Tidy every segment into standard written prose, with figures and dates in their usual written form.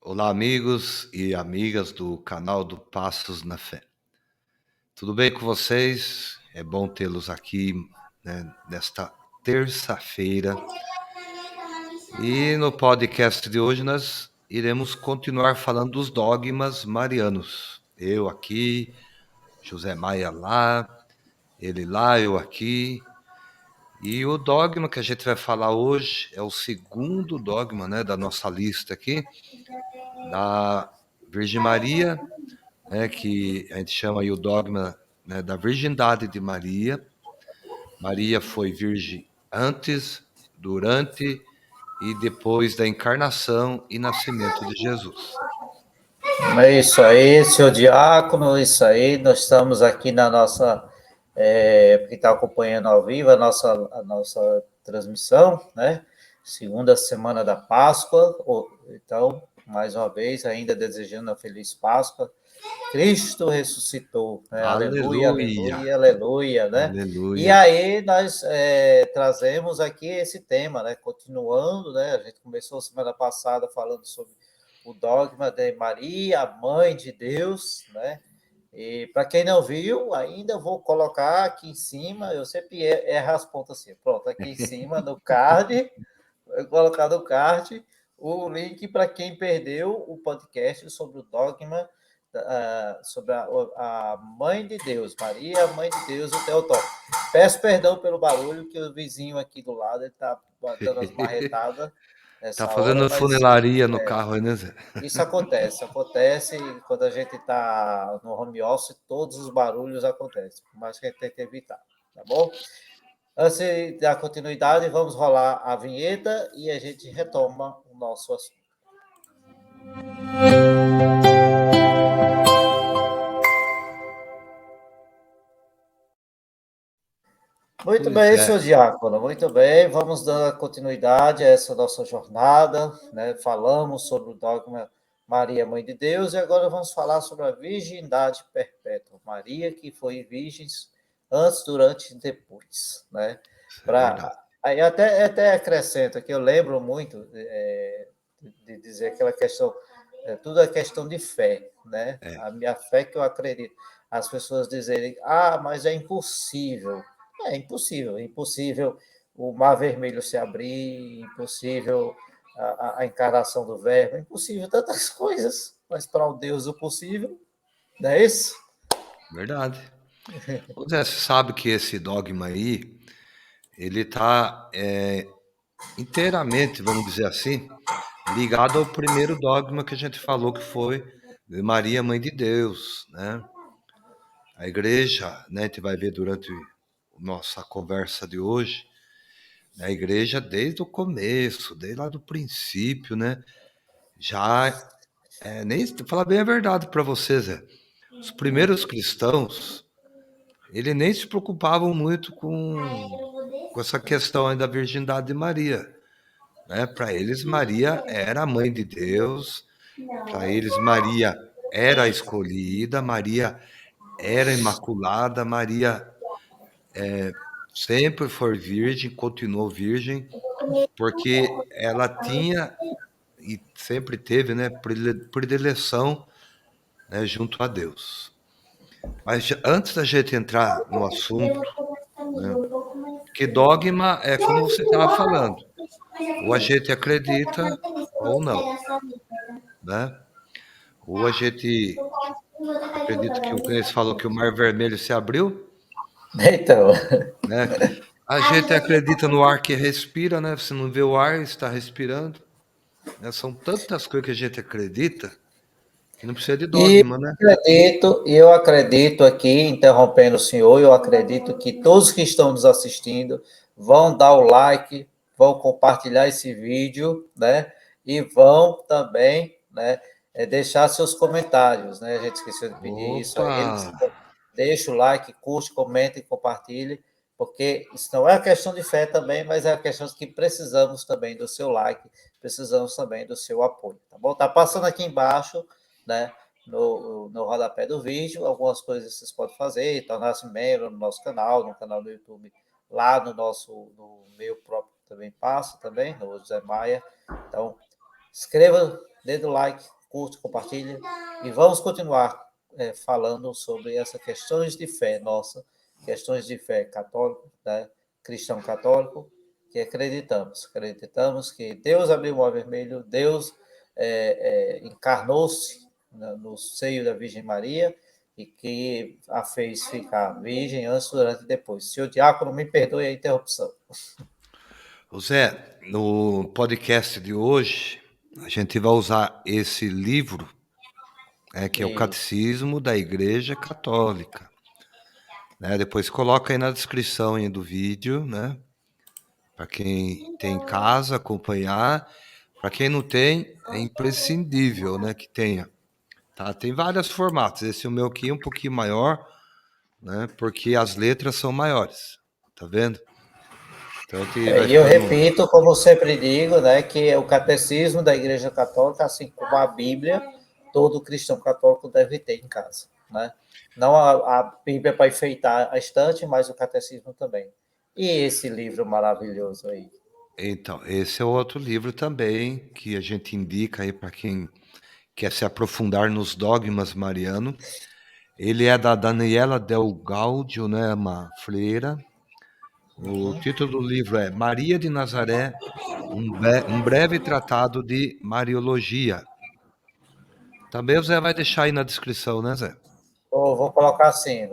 Olá, amigos e amigas do canal do Passos na Fé. Tudo bem com vocês? É bom tê-los aqui, nesta terça-feira. E no podcast de hoje nós iremos continuar falando dos dogmas marianos. Eu aqui, José Maia lá, ele lá, eu aqui. E o dogma que a gente vai falar hoje é o segundo dogma, da nossa lista aqui, da Virgem Maria, que a gente chama aí o dogma, da virgindade de Maria. Maria foi virgem antes, durante e depois da encarnação e nascimento de Jesus. É isso aí, senhor Diácono, isso aí. Nós estamos aqui na nossa, quem está acompanhando ao vivo a nossa transmissão, né? Segunda semana da Páscoa. Então, mais uma vez, ainda desejando a feliz Páscoa. Cristo ressuscitou, né? Aleluia, Aleluia, aleluia, aleluia, né? E aleluia. aí nós trazemos aqui esse tema, né? Continuando, né? A gente começou semana passada falando sobre o dogma de Maria, a mãe de Deus, né? E para quem não viu, ainda vou colocar aqui em cima, eu sempre erro as pontas assim, pronto, aqui em cima no card, vou colocar no card o link para quem perdeu o podcast sobre o dogma, sobre a mãe de Deus, Maria, a mãe de Deus, o Teotó. Peço perdão pelo barulho, que o vizinho aqui do lado está dando as marretadas Tá nessa hora, fazendo mas funilaria no carro aí, né, Zé? isso acontece quando a gente está no home office, todos os barulhos acontecem, mas que a gente tem que evitar, tá bom? Antes de dar continuidade, vamos rolar a vinheta e a gente retoma o nosso assunto. Muito Pois bem, é. senhor Diácono, muito bem. Vamos dar continuidade a essa nossa jornada, né? Falamos sobre o dogma Maria, Mãe de Deus, e agora vamos falar sobre a virgindade perpétua. Maria, que foi virgem antes, durante e depois, né? Isso é verdade. Aí até acrescento que eu lembro muito de dizer aquela questão, tudo é questão de fé, né? É, A minha fé que eu acredito. As pessoas dizerem, mas é impossível. É impossível o mar vermelho se abrir, impossível a encarnação do verbo, é impossível tantas coisas, mas para o Deus o possível, não é isso? verdade. Ô Zé, você sabe que esse dogma aí, ele tá inteiramente, vamos dizer assim, ligado ao primeiro dogma que a gente falou, que foi de Maria, Mãe de Deus, né? A igreja, né, a gente vai ver durante nossa conversa de hoje, a igreja desde o começo, desde lá do princípio, né, já, nem falar bem a verdade para vocês, os primeiros cristãos, eles nem se preocupavam muito com essa questão aí da virgindade de Maria, né? Para eles, Maria era a mãe de Deus, para eles, Maria era a escolhida, Maria era imaculada, Maria sempre foi virgem, continuou virgem, porque ela tinha e sempre teve, né, predileção, né, junto a Deus. Mas antes da gente entrar no assunto, né, que dogma é como você estava falando, ou a gente acredita ou não, né? Ou a gente acredita que o que eles falou que o Mar Vermelho se abriu, Então, né? A gente acredita no ar que respira, né? Você não vê o ar, está respirando, né? São tantas coisas que a gente acredita que não precisa de e dogma, né? eu acredito aqui, interrompendo o senhor, eu acredito que todos que estão nos assistindo vão dar o like, vão compartilhar esse vídeo, né? E vão também, né, deixar seus comentários, né? A gente esqueceu de pedir isso a Opa! eles. Deixa o like, curte, comenta e compartilhe, porque isso não é uma questão de fé também, mas é uma questão de que precisamos também do seu like, precisamos também do seu apoio, tá bom? Tá passando aqui embaixo, né? No rodapé do vídeo, algumas coisas vocês podem fazer, tornar-se membro no nosso canal, no canal do YouTube, lá no meu próprio também passa também, no José Maia. Então, inscreva, dê o like, curte, compartilha, e vamos continuar falando sobre essas questões de fé nossa, questões de fé católico, né? Cristão católico, que acreditamos que Deus abriu o mar vermelho, Deus encarnou-se no seio da Virgem Maria e que a fez ficar virgem antes, durante e depois. Senhor Diácono, me perdoe a interrupção. José, no podcast de hoje, a gente vai usar esse livro, que é o Catecismo da Igreja Católica. Né? Depois coloca aí na descrição aí do vídeo, né? Para quem tem em casa acompanhar. Para quem não tem, é imprescindível, né, que tenha. Tá? Tem vários formatos. Esse é o meu aqui é um pouquinho maior, né? Porque as letras são maiores. Tá vendo? Então vai E eu ficando. repito, como sempre digo, né, que o catecismo da Igreja Católica, assim como a Bíblia, todo cristão católico deve ter em casa, né? Não a Bíblia para enfeitar a estante, mas o catecismo também. E esse livro maravilhoso aí? Então, esse é outro livro também que a gente indica aí para quem quer se aprofundar nos dogmas marianos. Ele é da Daniela Del Gaudio, né, uma freira. O título do livro é Maria de Nazaré, um breve tratado de Mariologia. Também o Zé vai deixar aí na descrição, né, Zé? Vou colocar assim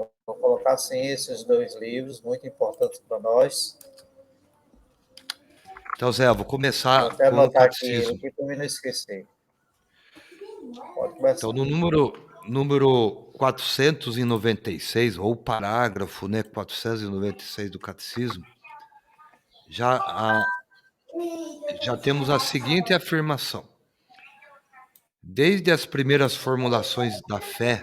esses dois livros, muito importantes para nós. Então, Zé, eu vou Vou começar até com o anotar aqui ele catecismo. aqui para eu não esquecer. Pode começar. Então, no número 496, ou parágrafo, né, 496 do catecismo, já temos a seguinte afirmação. Desde as primeiras formulações da fé,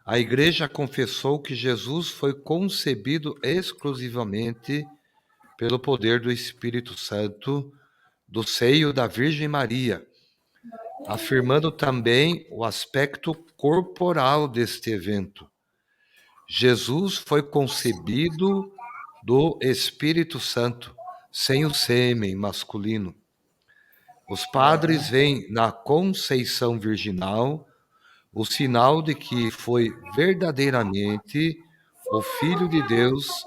a Igreja confessou que Jesus foi concebido exclusivamente pelo poder do Espírito Santo do seio da Virgem Maria, afirmando também o aspecto corporal deste evento. Jesus foi concebido do Espírito Santo, sem o sêmen masculino. Os padres veem na conceição virginal o sinal de que foi verdadeiramente o Filho de Deus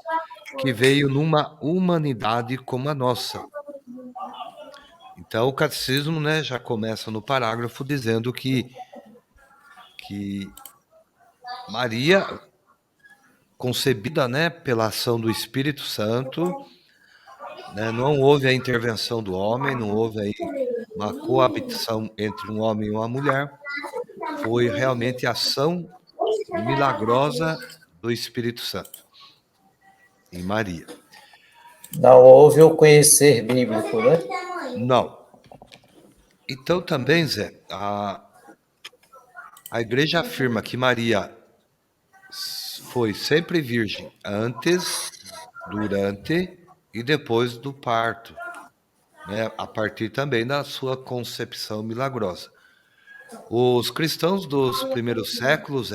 que veio numa humanidade como a nossa. Então, o catecismo, né, já começa no parágrafo dizendo que Maria, concebida, né, pela ação do Espírito Santo, né, não houve a intervenção do homem, não houve aí uma coabitação entre um homem e uma mulher, foi realmente a ação milagrosa do Espírito Santo em Maria. Não houve o conhecer bíblico, né? Não. Então também, Zé, a igreja afirma que Maria foi sempre virgem antes, durante e depois do parto, né? A partir também da sua concepção milagrosa. Os cristãos dos primeiros séculos,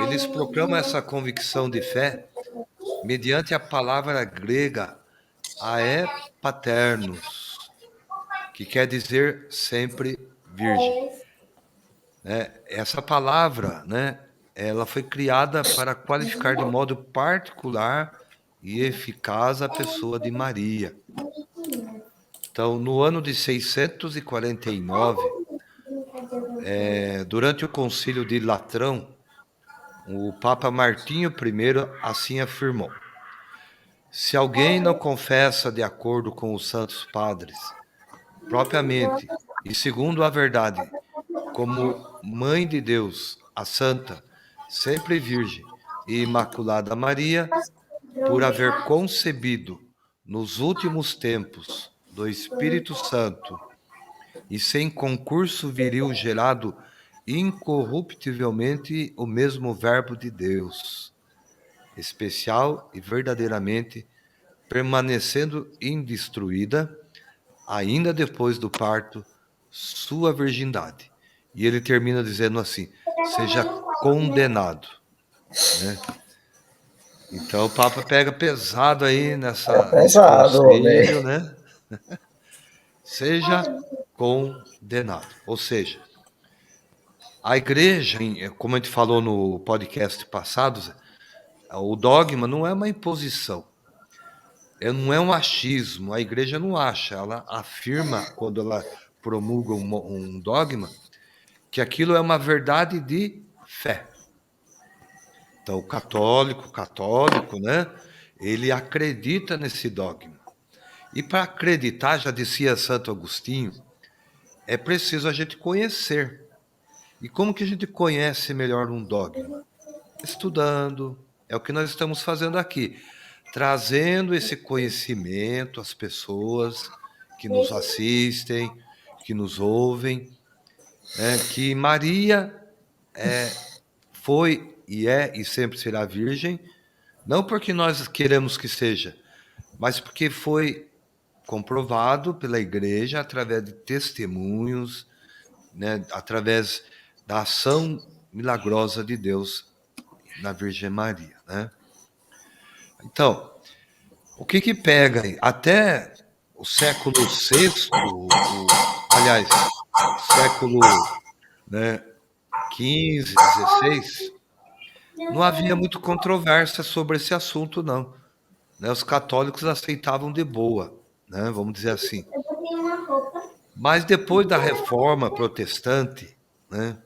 eles proclamam essa convicção de fé mediante a palavra grega aé paternos, que quer dizer sempre virgem. Essa palavra, né, ela foi criada para qualificar de modo particular e eficaz a pessoa de Maria. Então, no ano de 649, durante o concílio de Latrão, o Papa Martinho I assim afirmou: se alguém não confessa de acordo com os santos padres, propriamente e segundo a verdade, como Mãe de Deus, a Santa, sempre Virgem e Imaculada Maria, por haver concebido nos últimos tempos do Espírito Santo e sem concurso viril gerado incorruptivelmente o mesmo Verbo de Deus, especial e verdadeiramente permanecendo indestruída, ainda depois do parto, sua virgindade. E ele termina dizendo assim: seja condenado, né? Então o Papa pega pesado aí É nesse pesado, homem. conselho, né? Seja condenado. Ou seja, A igreja, como a gente falou no podcast passado, Zé, o dogma não é uma imposição, não é um achismo. A igreja não acha, ela afirma, quando ela promulga um dogma, que aquilo é uma verdade de fé. Então, o católico, né? Ele acredita nesse dogma. E para acreditar, já dizia Santo Agostinho, é preciso a gente conhecer. E como que a gente conhece melhor um dogma? Estudando. É o que nós estamos fazendo aqui, trazendo esse conhecimento às pessoas que nos assistem, que nos ouvem, né? Que Maria foi e é e sempre será virgem, não porque nós queremos que seja, mas porque foi comprovado pela igreja através de testemunhos, né, através da ação milagrosa de Deus na Virgem Maria, né? Então, o que que pega aí? Até o século VI, aliás, século, né, 15, 16, não havia muito controvérsia sobre esse assunto, não, né? Os católicos aceitavam de boa, né? Vamos dizer assim. Mas depois da Reforma Protestante, né?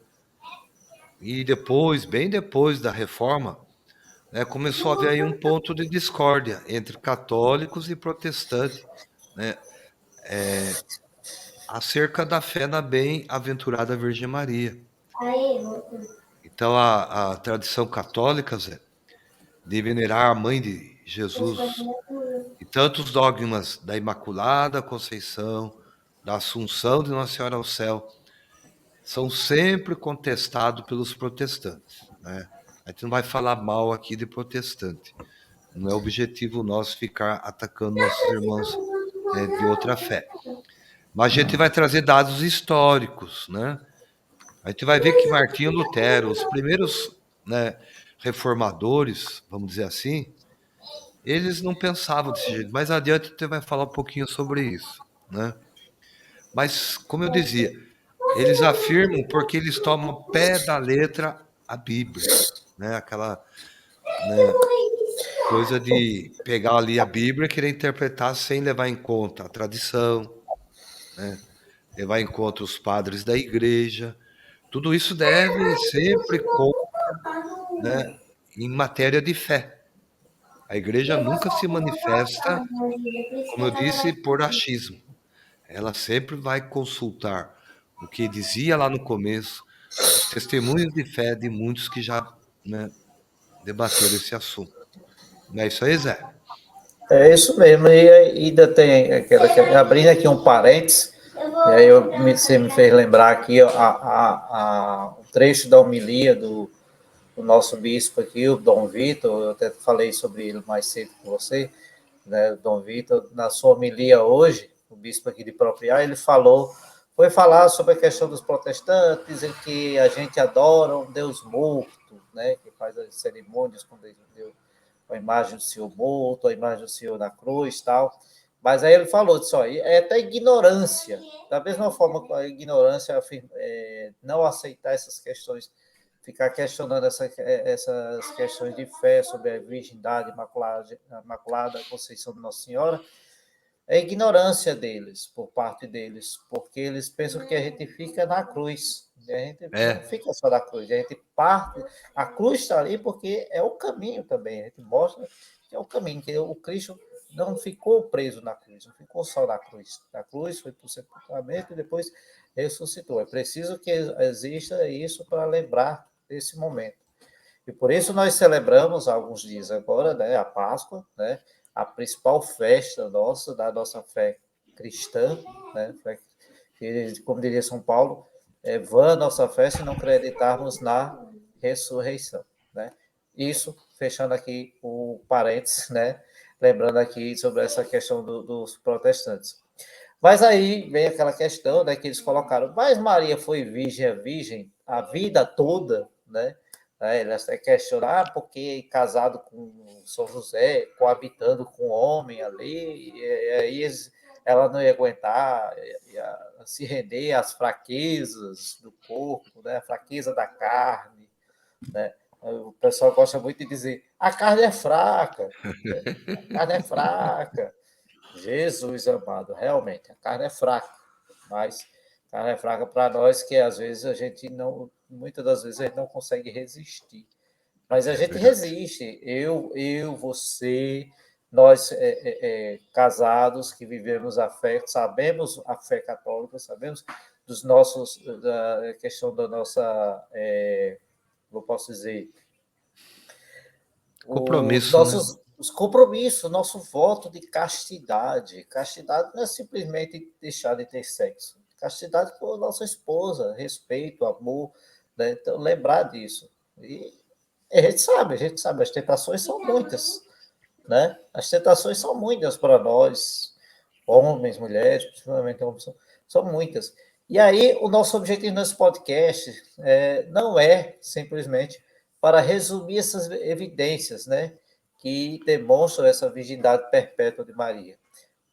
E depois, bem depois da Reforma, né, começou a haver aí um ponto de discórdia entre católicos e protestantes, né, acerca da fé na bem-aventurada Virgem Maria. Então, a tradição católica, Zé, de venerar a mãe de Jesus e tantos dogmas da Imaculada Conceição, da Assunção de Nossa Senhora ao Céu, são sempre contestados pelos protestantes, né? A gente não vai falar mal aqui de protestante. Não é objetivo nosso ficar atacando nossos irmãos, de outra fé. Mas a gente vai trazer dados históricos, né? A gente vai ver que Martinho Lutero, os primeiros, né, reformadores, vamos dizer assim, eles não pensavam desse jeito. Mais adiante a gente vai falar um pouquinho sobre isso, né? Mas, como eu dizia, eles afirmam porque eles tomam ao pé da letra a Bíblia, né? Aquela, né, coisa de pegar ali a Bíblia e querer interpretar sem levar em conta a tradição, né? Levar em conta os padres da igreja. Tudo isso deve sempre né, em matéria de fé. A igreja nunca se manifesta, como eu disse, por achismo. Ela sempre vai consultar o que dizia lá no começo, os testemunhos de fé de muitos que já, né, debateram esse assunto. Não é isso aí, Zé? É isso mesmo, e ainda tem abrindo aqui um parênteses, e aí você me fez lembrar aqui ó, o trecho da homilia do nosso bispo aqui, o Dom Vitor, eu até falei sobre ele mais cedo com você, né, o Dom Vitor, na sua homilia hoje, o bispo aqui de Propriá, ele foi falar sobre a questão dos protestantes, em que a gente adora um Deus morto, né, que faz as cerimônias com Deus, a imagem do Senhor morto, a imagem do Senhor na cruz tal. Mas aí ele falou disso, ó, é até ignorância. Da mesma forma que a ignorância não aceitar essas questões, ficar questionando essas questões de fé sobre a virgindade imaculada Conceição de Nossa Senhora, é ignorância deles, por parte deles, porque eles pensam que a gente fica na cruz. A gente não É, fica só na cruz, a gente parte. A cruz está ali porque é o caminho também. A gente mostra que é o caminho, que o Cristo não ficou preso na cruz, não ficou só na cruz. Na cruz foi para o sepultamento e depois ressuscitou. É preciso que exista isso para lembrar desse momento. E por isso nós celebramos há alguns dias agora, né, a Páscoa, né, a principal festa nossa, da nossa fé cristã, né, que, como diria São Paulo, é vã a nossa fé se não acreditarmos na ressurreição, né? Isso, fechando aqui o parênteses, né, lembrando aqui sobre essa questão dos protestantes. Mas aí vem aquela questão, né, que eles colocaram, mas Maria foi virgem a vida toda, né? Eles até questionam, porque casado com São José, coabitando com o homem ali, e aí ela não ia aguentar, se render às fraquezas do corpo, né? A fraqueza da carne, né? O pessoal gosta muito de dizer, a carne é fraca, né? A carne é fraca. Jesus amado, realmente, a carne é fraca, mas a carne é fraca para nós que às vezes a gente não, muitas das vezes a gente não consegue resistir. Mas a É gente verdade. resiste. Você, nós casados que vivemos a fé, sabemos a fé católica, sabemos dos nossos, da questão da nossa, eu posso dizer, os Compromisso, né? nossos os compromissos, nosso voto de castidade. Castidade não é simplesmente deixar de ter sexo. Castidade com a nossa esposa, respeito, amor, né? Então, lembrar disso. E a gente sabe, as tentações são muitas, né? As tentações são muitas para nós, homens, mulheres, principalmente homens, são muitas. E aí, o nosso objetivo nesse podcast não é simplesmente para resumir essas evidências, né? Que demonstram essa virgindade perpétua de Maria,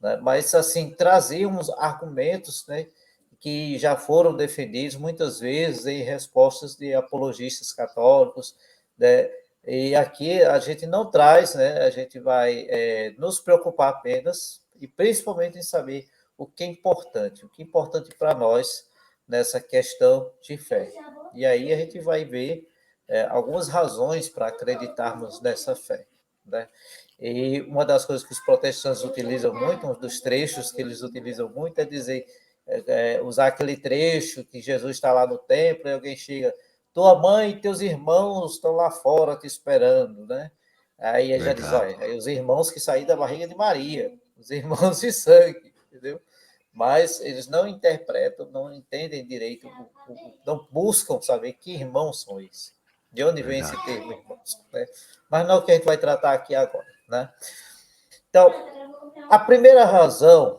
né? Mas, assim, trazer uns argumentos, né? Que já foram defendidos muitas vezes em respostas de apologistas católicos, né? E aqui a gente não traz, né? A gente vai nos preocupar apenas e principalmente em saber o que é importante para nós nessa questão de fé. E aí a gente vai ver algumas razões para acreditarmos nessa fé, né? E uma das coisas que os protestantes utilizam muito, um dos trechos que eles utilizam muito é dizer, usar aquele trecho que Jesus está lá no templo e alguém chega, tua mãe e teus irmãos estão lá fora te esperando, né? Aí já diz, Verdade. olha, os irmãos que saíram da barriga de Maria, os irmãos de sangue, entendeu? Mas eles não interpretam, não entendem direito, não buscam saber que irmãos são esses. De onde vem esse Verdade. termo, irmãos? Né? Mas não é o que a gente vai tratar aqui agora, né? Então, a primeira razão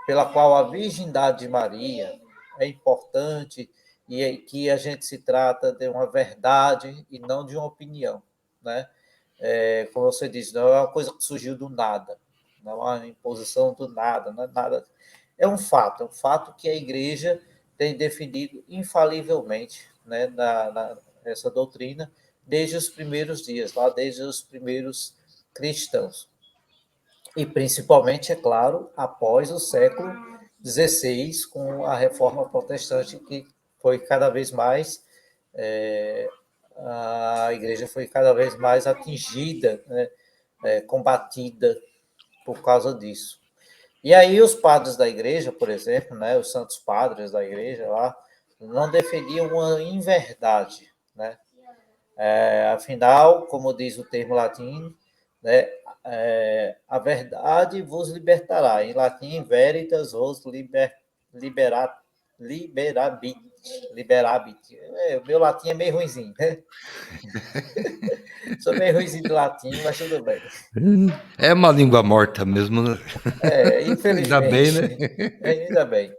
pela qual a virgindade de Maria é importante e que a gente se trata de uma verdade e não de uma opinião, né? Como você disse, não é uma coisa que surgiu do nada, não é uma imposição do nada, não é nada. É um fato que a Igreja tem definido infalivelmente, né, essa doutrina desde os primeiros dias, lá desde os primeiros cristãos. E principalmente, é claro, após o século XVI, com a Reforma Protestante, que foi cada vez mais a igreja foi cada vez mais atingida, né, combatida por causa disso. E aí os padres da igreja, por exemplo, né, os santos padres da igreja lá, não defendiam uma inverdade, né? Afinal, como diz o termo latim, né, a verdade vos libertará. Em latim, veritas vos liberabit. Liberabit. O meu latim é meio ruimzinho, né? Sou meio ruimzinho de latim, mas tudo bem. É uma língua morta mesmo, né? Ainda bem, né? Infelizmente, ainda bem.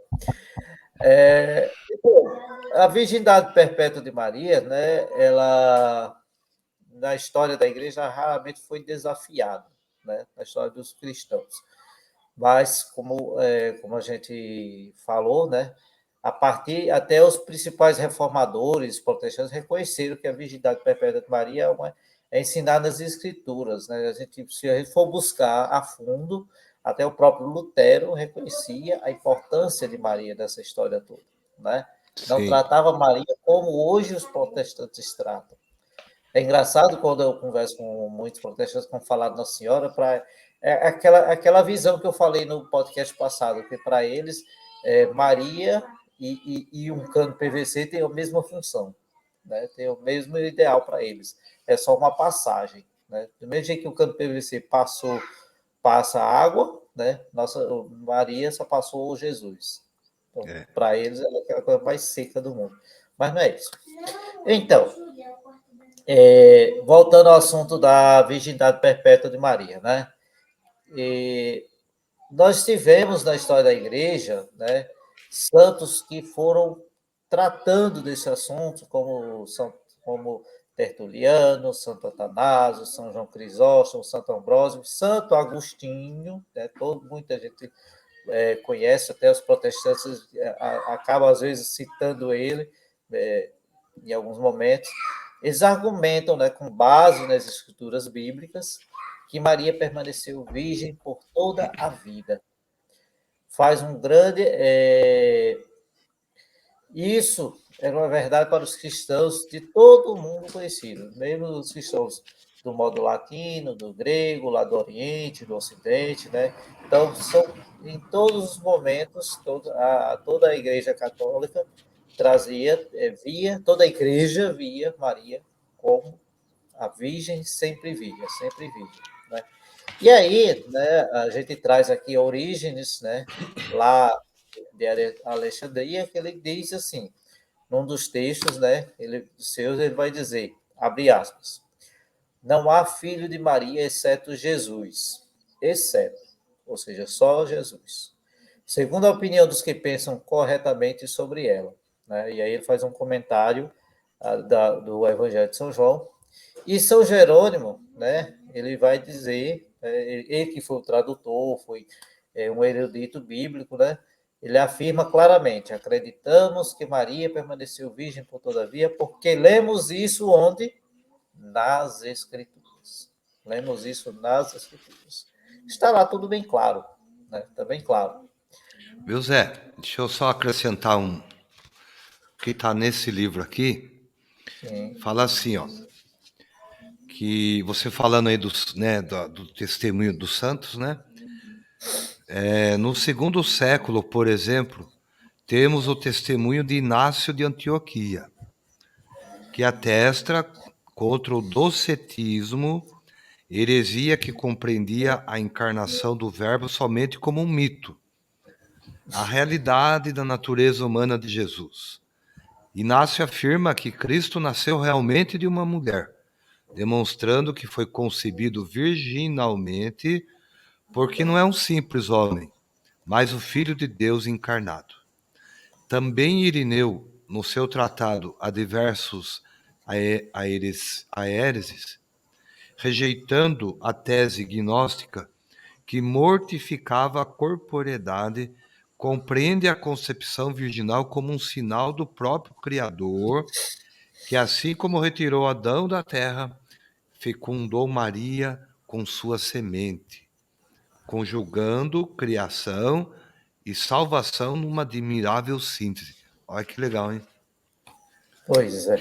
A virgindade perpétua de Maria, né, ela, na história da igreja, raramente foi desafiada, né, na história dos cristãos. Mas, como a gente falou, né, a partir até os principais reformadores protestantes reconheceram que a virgindade perpétua de Maria é ensinada nas escrituras, né? Se a gente for buscar a fundo, até o próprio Lutero reconhecia a importância de Maria nessa história toda, né? Não Sim. tratava Maria como hoje os protestantes tratam. É engraçado quando eu converso com muitos protestantes que vão falar de Nossa Senhora, aquela visão que eu falei no podcast passado, que para eles Maria e um cano PVC têm a mesma função, né? Tem o mesmo ideal para eles. É só uma passagem. Né? Do mesmo jeito que o cano PVC passa água, né? Nossa Maria só passou Jesus. Então, É. para eles, ela é a coisa mais seca do mundo. Mas não é isso. Então, voltando ao assunto da virgindade perpétua de Maria, né? E nós tivemos na história da igreja, né, santos que foram tratando desse assunto, como Tertuliano, Santo Atanásio, São João Crisóstomo, Santo Ambrósio, Santo Agostinho, né, muita gente conhece, até os protestantes acabam, às vezes, citando ele em alguns momentos. Eles argumentam, né, com base nas escrituras bíblicas, que Maria permaneceu virgem por toda a vida. Faz um grande... Isso era uma verdade para os cristãos de todo o mundo conhecido, mesmo os cristãos do modo latino, do grego, lá do Oriente, do Ocidente, né? Então, em todos os momentos, toda a Igreja Católica toda a Igreja via Maria como a Virgem sempre virgem, né? E aí, né, a gente traz aqui Orígenes, né, lá de Alexandria, que ele diz assim, num dos textos, né, ele vai dizer, abre aspas, não há filho de Maria exceto Jesus, exceto, ou seja, só Jesus. Segundo a opinião dos que pensam corretamente sobre ela, né? E aí ele faz um comentário do Evangelho de São João. E São Jerônimo, né? Ele vai dizer, ele que foi o tradutor, foi um erudito bíblico, né? Ele afirma claramente: acreditamos que Maria permaneceu virgem por todavia, porque lemos isso onde? Nas Escrituras. Lemos isso nas Escrituras. Está lá tudo bem claro, né? Está bem claro. Viu, Zé? Deixa eu só acrescentar um que está nesse livro aqui. Sim. Fala assim, ó, que você falando aí do testemunho dos santos, né? No segundo século, por exemplo, temos o testemunho de Inácio de Antioquia, que atesta contra o docetismo, heresia que compreendia a encarnação do Verbo somente como um mito, a realidade da natureza humana de Jesus. Inácio afirma que Cristo nasceu realmente de uma mulher, demonstrando que foi concebido virginalmente, porque não é um simples homem, mas o Filho de Deus encarnado. Também Irineu, no seu tratado Adversus Aereses, rejeitando a tese gnóstica que mortificava a corporeidade, compreende a concepção virginal como um sinal do próprio Criador, que assim como retirou Adão da terra, fecundou Maria com sua semente, conjugando criação e salvação numa admirável síntese. Olha que legal, hein? Pois é.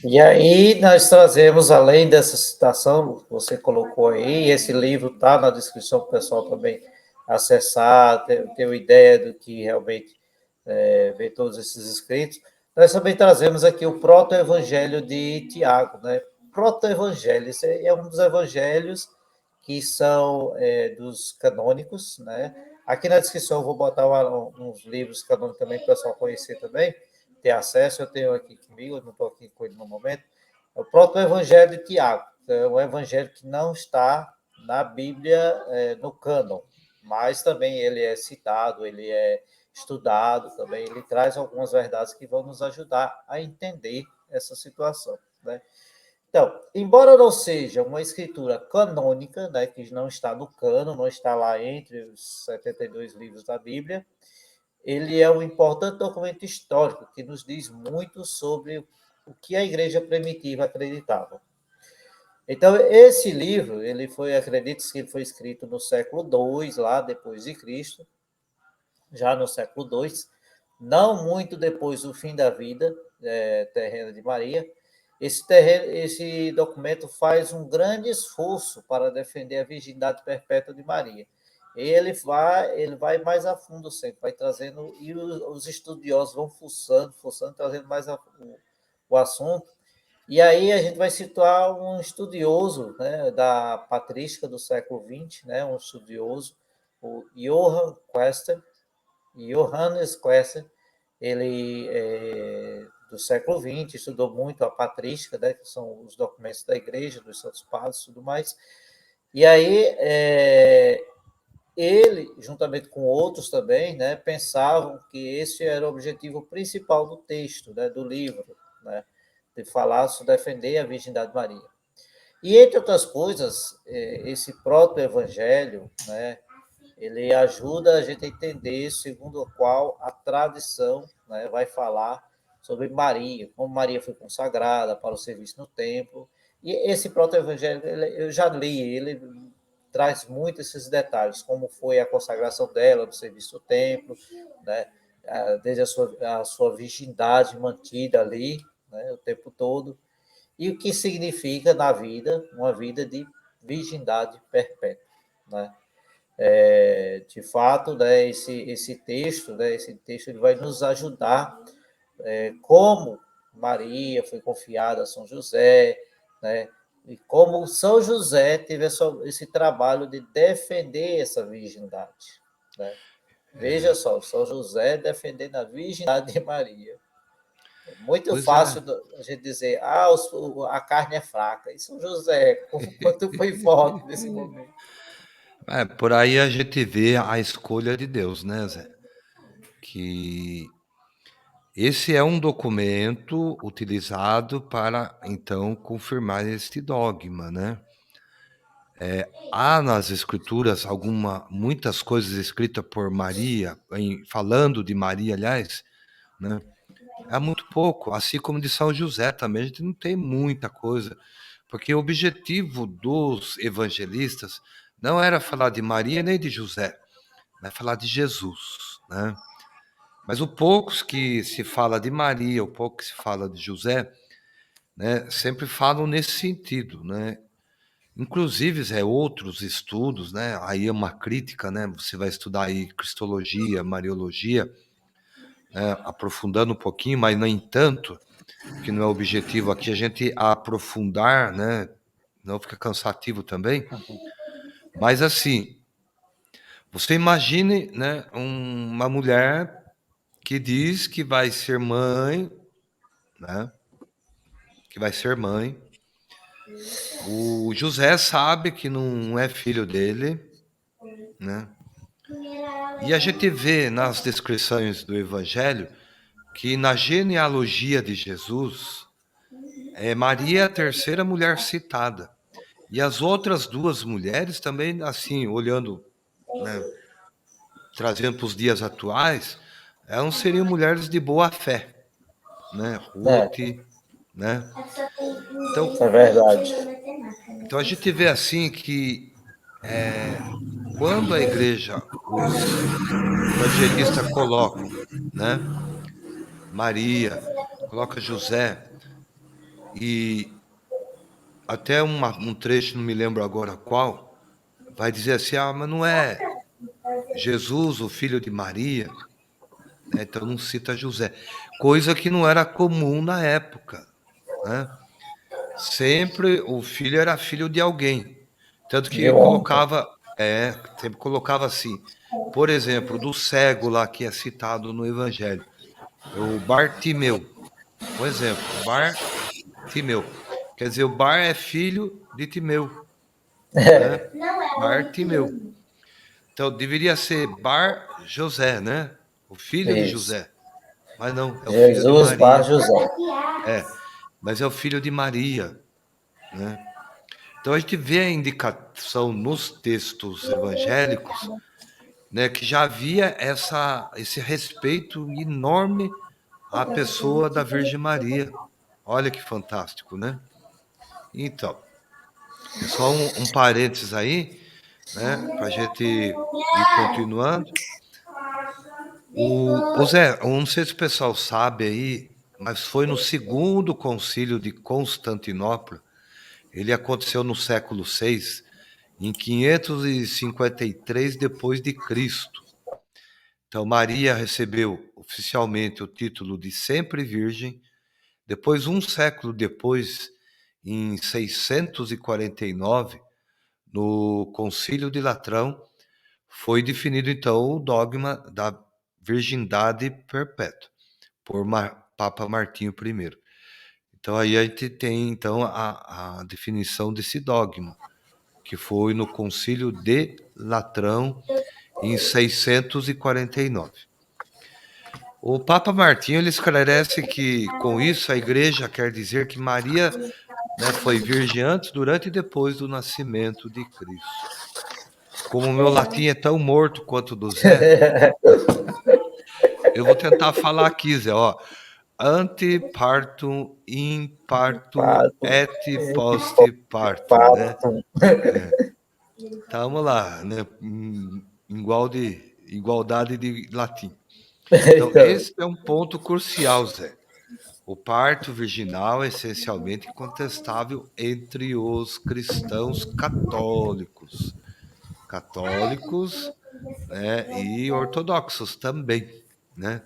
E aí nós trazemos, além dessa citação que você colocou aí, esse livro está na descrição para o pessoal também acessar, ter uma ideia do que realmente ver todos esses escritos. Nós também trazemos aqui o proto-evangelho de Tiago, né? Proto-evangelho, esse é um dos evangelhos que são dos canônicos, né? Aqui na descrição eu vou botar uns livros canônicos também para o pessoal conhecer também, ter acesso. Eu tenho aqui comigo, eu não estou aqui com ele no momento. É o próprio Evangelho de Tiago, é um evangelho que não está na Bíblia, no cânon, mas também ele é citado, ele é estudado também, ele traz algumas verdades que vão nos ajudar a entender essa situação, né? Então, embora não seja uma escritura canônica, né, que não está no cânon, não está lá entre os 72 livros da Bíblia, ele é um importante documento histórico que nos diz muito sobre o que a igreja primitiva acreditava. Então, esse livro, acredita-se que ele foi escrito no século II, lá depois de Cristo, já no século II, não muito depois do fim da vida terrena de Maria. Esse documento faz um grande esforço para defender a virgindade perpétua de Maria. Ele vai mais a fundo sempre, vai trazendo, e os estudiosos vão fuçando, trazendo mais o assunto. E aí a gente vai situar um estudioso, né, da patrística do século XX, né, um estudioso, o Johannes Quester, ele do século XX, estudou muito a patrística, né, que são os documentos da igreja, dos santos padres e tudo mais. E aí ele, juntamente com outros também, né, pensavam que esse era o objetivo principal do texto, né, do livro, né, de falar sobre defender a virgindade de Maria. E, entre outras coisas, esse proto-evangelho, né, ele ajuda a gente a entender segundo o qual a tradição, né, vai falar sobre Maria, como Maria foi consagrada para o serviço no templo. E esse proto-evangelho, eu já li ele, traz muito esses detalhes, como foi a consagração dela no serviço do templo, né, desde a sua virgindade mantida ali, né, o tempo todo, e o que significa na vida, uma vida de virgindade perpétua, né? De fato, né, esse texto ele vai nos ajudar, como Maria foi confiada a São José, né, e como São José teve esse trabalho de defender essa virgindade, né? Veja só, São José defendendo a virgindade de Maria. É muito Pois é. fácil a gente dizer, a carne é fraca. E São José, quanto foi forte nesse momento. Por aí a gente vê a escolha de Deus, né, Zé? Que esse é um documento utilizado para, então, confirmar este dogma, né? Há nas escrituras muitas coisas escritas por Maria, falando de Maria, aliás, né? É muito pouco, assim como de São José também, a gente não tem muita coisa, porque o objetivo dos evangelistas não era falar de Maria nem de José, mas falar de Jesus, né? Mas o poucos que se fala de Maria, o pouco que se fala de José, né, sempre falam nesse sentido, né? Inclusive, outros estudos, né? Aí é uma crítica, né? Você vai estudar aí cristologia, mariologia, né, aprofundando um pouquinho, mas nem tanto, que não é o objetivo aqui a gente aprofundar, né? Não fica cansativo também. Mas assim, você imagine, né, uma mulher que diz que vai ser mãe, né? Que vai ser mãe. O José sabe que não é filho dele, né? E a gente vê nas descrições do Evangelho que na genealogia de Jesus, Maria é a terceira mulher citada. E as outras duas mulheres também, assim, olhando, né, trazendo para os dias atuais, elas seriam mulheres de boa fé, né? É, Ruth, né? Então, é verdade. então a gente vê assim que quando a igreja, os evangelistas colocam, né? Maria, coloca José e até um trecho, não me lembro agora qual, vai dizer assim, mas não é Jesus, o filho de Maria, né? Então não cita José, coisa que não era comum na época, né? Sempre o filho era filho de alguém, tanto De que honra. sempre colocava assim, por exemplo, do cego lá que é citado no Evangelho, o Bartimeu, um exemplo, Bartimeu, quer dizer, o Bar é filho de Timeu, né? Bartimeu. Então deveria ser Bar José, né? O filho de Isso. José. Mas não, é o filho de Jesus Bar Maria. José. Mas é o filho de Maria, né? Então a gente vê a indicação nos textos evangélicos, né, que já havia esse respeito enorme à pessoa da Virgem Maria. Olha que fantástico, né? Então, é só um parênteses aí, né, para a gente ir continuando. O Zé, eu não sei se o pessoal sabe aí, mas foi no segundo concílio de Constantinopla. Ele aconteceu no século VI, em 553 depois de Cristo. Então Maria recebeu oficialmente o título de sempre virgem. Depois, um século depois, em 649, no Concílio de Latrão, foi definido então o dogma da virgindade perpétua por Papa Martinho I. Então aí a gente tem então a definição desse dogma, que foi no Concílio de Latrão em 649. O Papa Martinho ele esclarece que com isso a Igreja quer dizer que Maria, né, foi virgem antes, durante e depois do nascimento de Cristo. como o meu latim é tão morto quanto o do Zé, eu vou tentar falar aqui, Zé, ó. Ante partum, in partum, Pato, et post partum, né? pato. Tá, vamos lá, né? Igualdade de latim. Então, Então, esse é um ponto crucial, Zé. O parto virginal é essencialmente contestável entre os cristãos católicos. Católicos, né, e ortodoxos também, né?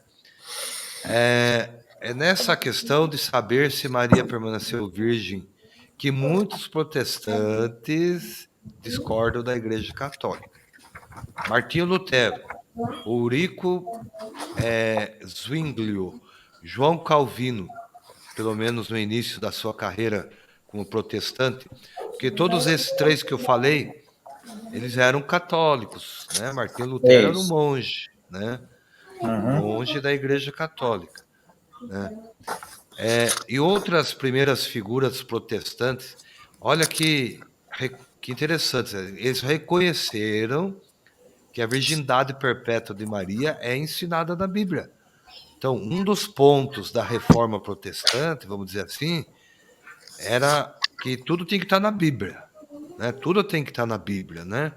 É nessa questão de saber se Maria permaneceu virgem que muitos protestantes discordam da Igreja Católica. Martinho Lutero, Ulrico Zwinglio, João Calvino, pelo menos no início da sua carreira como protestante, porque todos esses três que eu falei, eles eram católicos, né? Martinho Lutero era um isso. monge, né? Um Uhum. monge da Igreja Católica, né? E outras primeiras figuras protestantes, olha que interessante, eles reconheceram que a virgindade perpétua de Maria é ensinada na Bíblia. Então, um dos pontos da reforma protestante, vamos dizer assim, era que tudo tem que estar na Bíblia, né? Tudo tem que estar na Bíblia, né?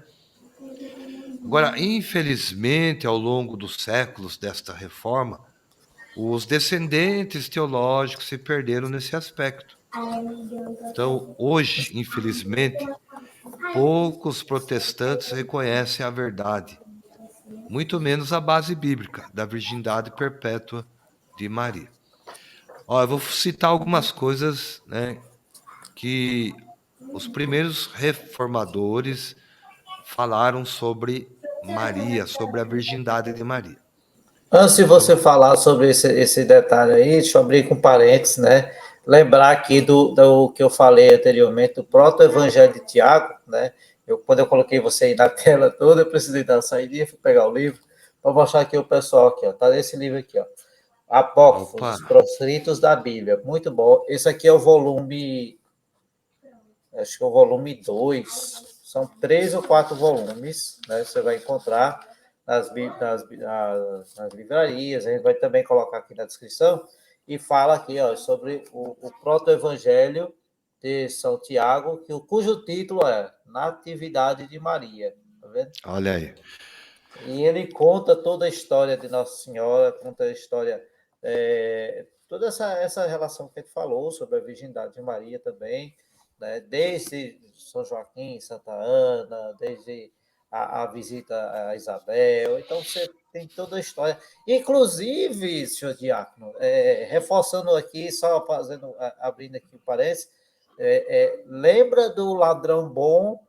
Agora, infelizmente, ao longo dos séculos desta reforma, os descendentes teológicos se perderam nesse aspecto. Então, hoje, infelizmente, poucos protestantes reconhecem a verdade, muito menos a base bíblica da virgindade perpétua de Maria. Ó, eu vou citar algumas coisas, né, que os primeiros reformadores falaram sobre Maria, sobre a virgindade de Maria. Antes de Então, você falar sobre esse detalhe aí, deixa eu abrir com parênteses, né? Lembrar aqui do que eu falei anteriormente, do proto-evangelho de Tiago, né? Quando eu coloquei você aí na tela toda, eu precisei dar uma saída, fui pegar o livro, para mostrar aqui o pessoal aqui, ó. Tá nesse livro aqui, ó. Apócrifos, opa, os proscritos da Bíblia. Muito bom. Esse aqui é o volume, acho que é o volume 2. São 3 ou 4 volumes, né? Você vai encontrar nas livrarias. A gente vai também colocar aqui na descrição. E fala aqui, ó, sobre o proto-evangelho de São Tiago, cujo título é Natividade de Maria. Tá vendo? olha aí. E ele conta toda a história de Nossa Senhora, conta a história, toda essa relação que ele falou sobre a virgindade de Maria também, né? Desde São Joaquim, Santa Ana, desde a visita a Isabel. Então, você tem toda a história. Inclusive, senhor Diácono, reforçando aqui, só fazendo, abrindo aqui o parênteses, lembra do ladrão bom,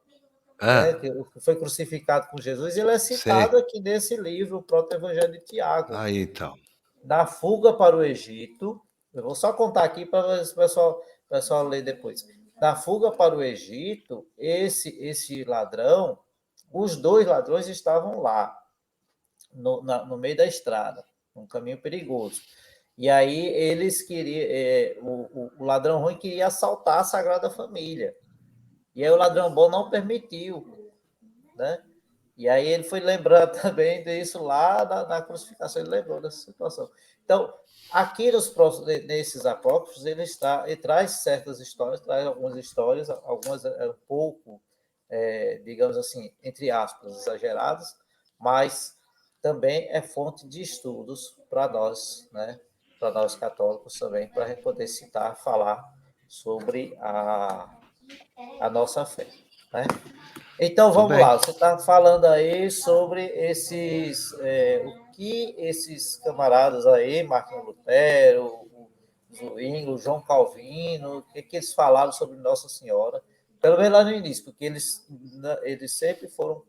né, Ah, que foi crucificado com Jesus, ele é citado sei. aqui nesse livro, o Proto-Evangelho de Tiago. Aí então. Na fuga para o Egito, eu vou só contar aqui para o pessoal ler depois. Na fuga para o Egito, esse ladrão, os dois ladrões estavam lá, no meio da estrada, um caminho perigoso. E aí eles queriam, o ladrão ruim queria assaltar a Sagrada Família. E aí o ladrão bom não permitiu, né? E aí ele foi lembrando também disso lá na crucificação, ele lembrou dessa situação. Então, aqui nesses apócrifos, ele traz certas histórias, traz algumas histórias, algumas um pouco, digamos assim, entre aspas, exageradas, mas também é fonte de estudos para nós, né? Para nós católicos também, para a gente poder citar, falar sobre a nossa fé, né? Então Muito vamos bem. lá, você está falando aí sobre o que esses camaradas aí, Martinho Lutero, o Zwingli, o João Calvino, o que eles falaram sobre Nossa Senhora, pelo menos lá no início, porque eles sempre foram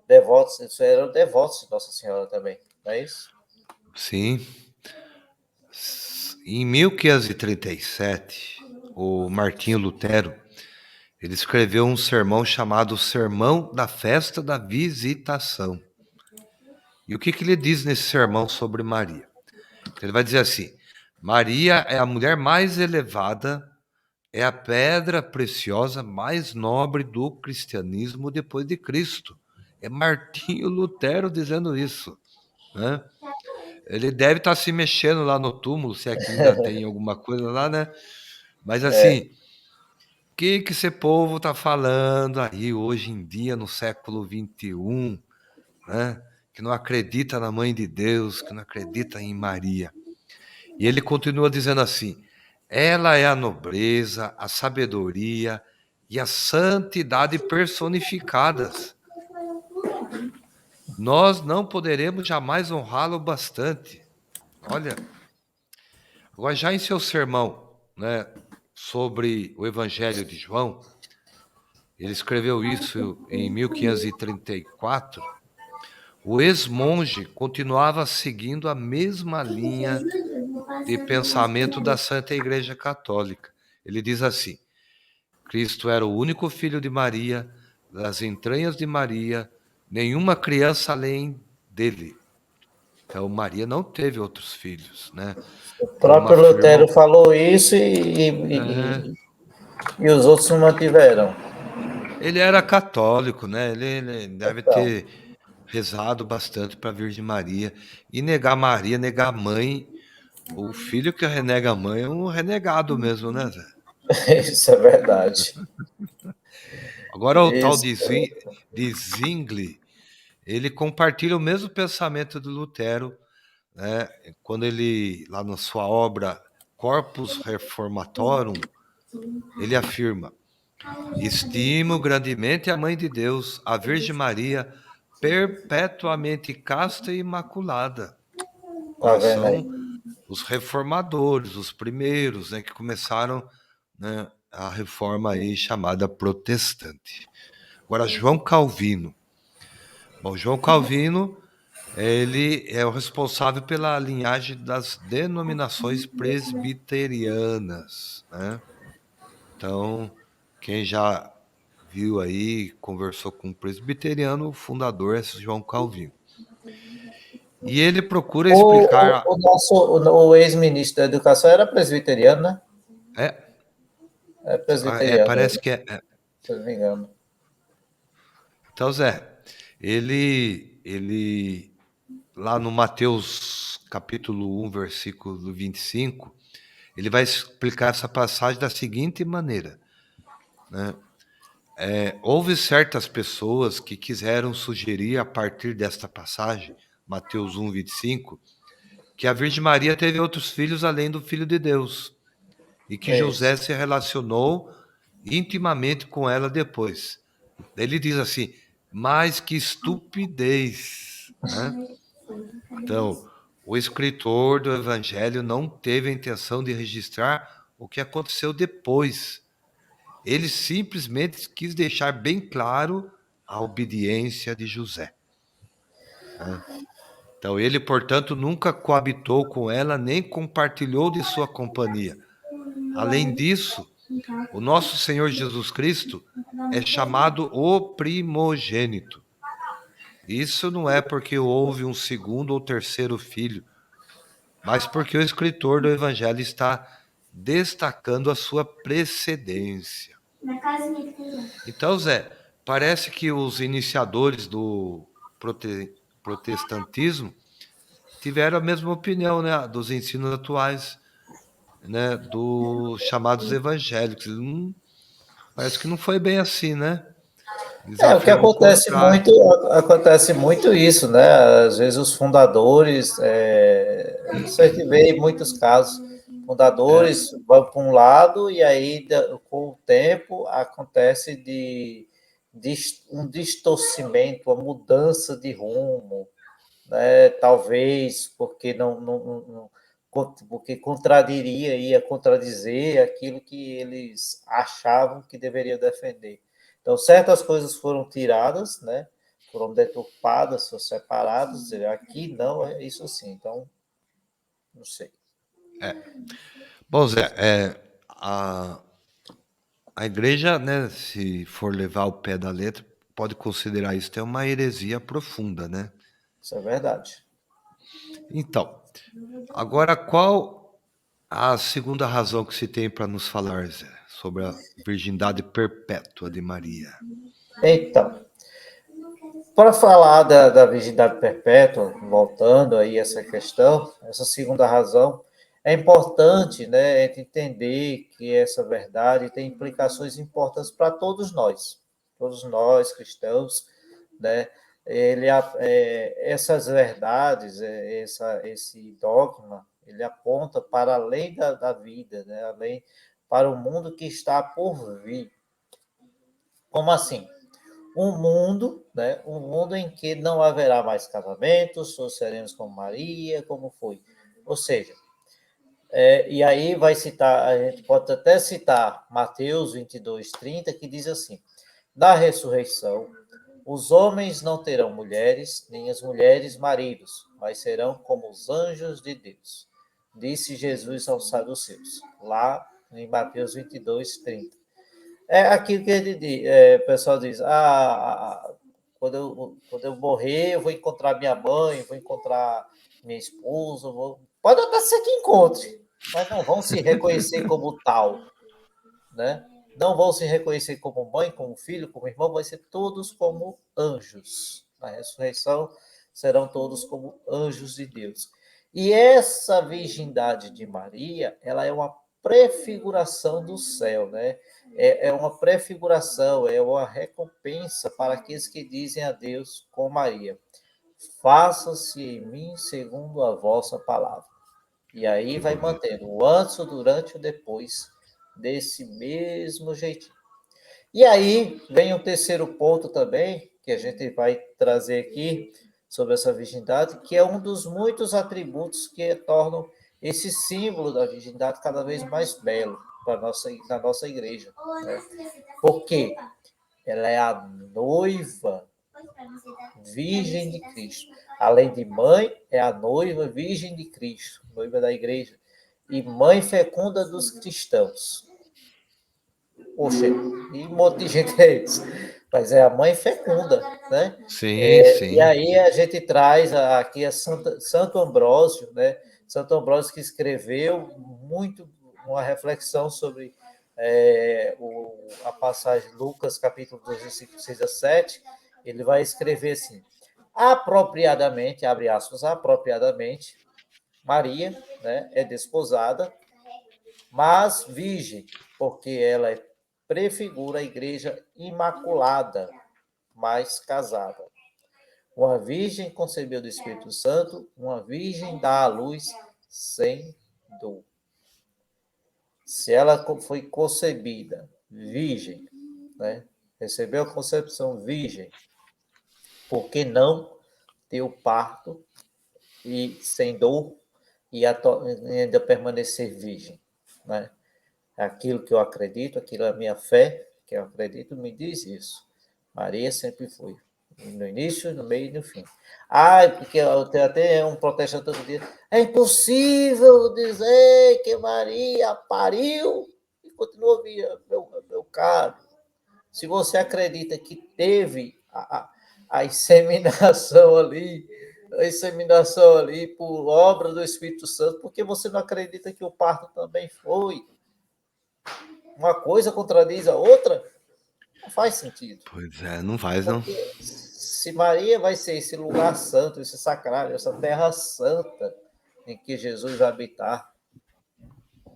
devotos, eles eram devotos de Nossa Senhora também, não é isso? Sim. Em 1537, o Martinho Lutero, ele escreveu um sermão chamado Sermão da Festa da Visitação. E o que ele diz nesse sermão sobre Maria? Então, ele vai dizer assim: Maria é a mulher mais elevada é a pedra preciosa mais nobre do cristianismo depois de Cristo. É Martinho Lutero dizendo isso, né? Ele deve estar se mexendo lá no túmulo, se é que ainda tem alguma coisa lá, né? Mas assim, o que esse povo está falando aí hoje em dia, no século XXI, né? Que não acredita na Mãe de Deus, que não acredita em Maria. E ele continua dizendo assim: ela é a nobreza, a sabedoria e a santidade personificadas. Nós não poderemos jamais honrá-lo bastante. Olha, agora já em seu sermão, né, sobre o Evangelho de João, ele escreveu isso em 1534. O ex-monge continuava seguindo a mesma linha de pensamento da Santa Igreja Católica. Ele diz assim: Cristo era o único filho de Maria, das entranhas de Maria, nenhuma criança além dele. Então, Maria não teve outros filhos, né? O Como próprio Lutero afirmam. falou isso e os outros não mantiveram. Ele era católico, né? Ele deve Então, ter rezado bastante para a Virgem Maria. E negar Maria, negar a mãe. O filho que renega a mãe é um renegado mesmo, né, Zé? isso é verdade. Agora o tal Isso. de Zwingli, ele compartilha o mesmo pensamento do Lutero, né? Quando ele, lá na sua obra Corpus Reformatorum, ele afirma: estimo grandemente a Mãe de Deus, a Virgem Maria, perpetuamente casta e imaculada. Tá Olha, vendo aí? são os reformadores, os primeiros, né, que começaram, né, a reforma aí chamada protestante. Agora, João Calvino. Bom, João Calvino, ele é o responsável pela linhagem das denominações presbiterianas, né? Então, quem já viu aí, conversou com um presbiteriano, o fundador é João Calvino. E ele procura explicar. O nosso o ex-ministro da Educação era presbiteriano, né? É, É presbiteriano, parece ele, que é. se eu não me engano. Então, Zé, ele lá no Mateus capítulo 1, versículo 25, ele vai explicar essa passagem da seguinte maneira, né? Houve certas pessoas que quiseram sugerir a partir desta passagem, Mateus 1, 25, que a Virgem Maria teve outros filhos além do Filho de Deus e que José Isso. se relacionou intimamente com ela depois. Ele diz assim: mas que estupidez, né? Então, o escritor do Evangelho não teve a intenção de registrar o que aconteceu depois. Ele simplesmente quis deixar bem claro a obediência de José, né? Então, ele, portanto, nunca coabitou com ela, nem compartilhou de sua companhia. Além disso, o nosso Senhor Jesus Cristo é chamado o primogênito. Isso não é porque houve um segundo ou terceiro filho, mas porque o escritor do Evangelho está destacando a sua precedência. Então, Zé, parece que os iniciadores do protestantismo tiveram a mesma opinião, né, dos ensinos atuais, né, dos chamados evangélicos. Parece que não foi bem assim, né? Eles É, o que afirmam o contrário. acontece muito isso, né? Às vezes os fundadores, isso a gente vê em muitos casos, É, fundadores vão para um lado e aí com o tempo acontece de um distorcimento, uma mudança de rumo, né? Talvez porque porque contradiria, ia contradizer aquilo que eles achavam que deveriam defender. Então, certas coisas foram tiradas, né? Foram deturpadas, foram separadas, dizer, aqui não é isso assim. Então, não sei. é. Bom, Zé, a igreja, né, se for levar o pé da letra, pode considerar isso até uma heresia profunda, né? Isso é verdade. Então, agora qual a segunda razão que se tem para nos falar, Zé, sobre a virgindade perpétua de Maria. Então, para falar da virgindade perpétua, voltando aí a essa questão, essa segunda razão, é importante, né, entender que essa verdade tem implicações importantes para todos nós cristãos, né? Essas verdades, esse dogma, ele aponta para além da vida, né? Além para o mundo que está por vir. Como assim? Um mundo, né? Um mundo em que não haverá mais casamentos, ou seremos como Maria, como foi. Ou seja, e aí vai citar, a gente pode até citar Mateus 22:30, que diz assim: na ressurreição, os homens não terão mulheres, nem as mulheres maridos, mas serão como os anjos de Deus. Disse Jesus aos saduceus, lá em Mateus 22:30. É aquilo que o pessoal diz, quando eu morrer, eu vou encontrar minha mãe, vou encontrar minha esposa, pode até ser que encontre, mas não vão se reconhecer como tal, né? Não vão se reconhecer como mãe, como filho, como irmão, vai ser todos como anjos. Na ressurreição serão todos como anjos de Deus. E essa virgindade de Maria, ela é uma prefiguração do céu, né? É uma prefiguração, é uma recompensa para aqueles que dizem a Deus com Maria: faça-se em mim segundo a vossa palavra. E aí Que vai bonito. mantendo o antes, o durante e o depois, desse mesmo jeitinho. E aí vem o terceiro ponto também, que a gente vai trazer aqui sobre essa virgindade, que é um dos muitos atributos que tornam esse símbolo da virgindade cada vez mais belo na nossa igreja. Né? Porque ela é a noiva virgem de Cristo. Além de mãe, é a noiva virgem de Cristo, noiva da igreja. E mãe fecunda dos cristãos. Poxa, e um monte de gente é isso. Mas é a mãe fecunda, né? Sim, E sim. aí a gente traz aqui a Santo Ambrósio, né? Santo Ambrósio que escreveu muito uma reflexão sobre a passagem de Lucas, capítulo 2, versículo 6 a 7. Ele vai escrever assim: apropriadamente, abre aspas, apropriadamente, Maria, né, é desposada, mas virgem, porque ela prefigura a igreja imaculada, mas casada. Uma virgem concebeu do Espírito Santo, uma virgem dá à luz sem dor. Se ela foi concebida virgem, né, recebeu a concepção virgem, por que não ter o parto e sem dor e ainda permanecer virgem, né? Aquilo que eu acredito, aquilo é a minha fé, que eu acredito, me diz isso. Maria sempre foi. No início, no meio e no fim. Porque eu tenho até um protestante todo dia. É impossível dizer que Maria pariu e continua viva, meu caro. Se você acredita que teve a inseminação ali por obra do Espírito Santo, por que você não acredita que o parto também foi? Uma coisa contradiz a outra? Não faz sentido. Pois é, não faz, não. Porque se Maria vai ser esse lugar santo, esse sacrário, essa terra santa em que Jesus vai habitar,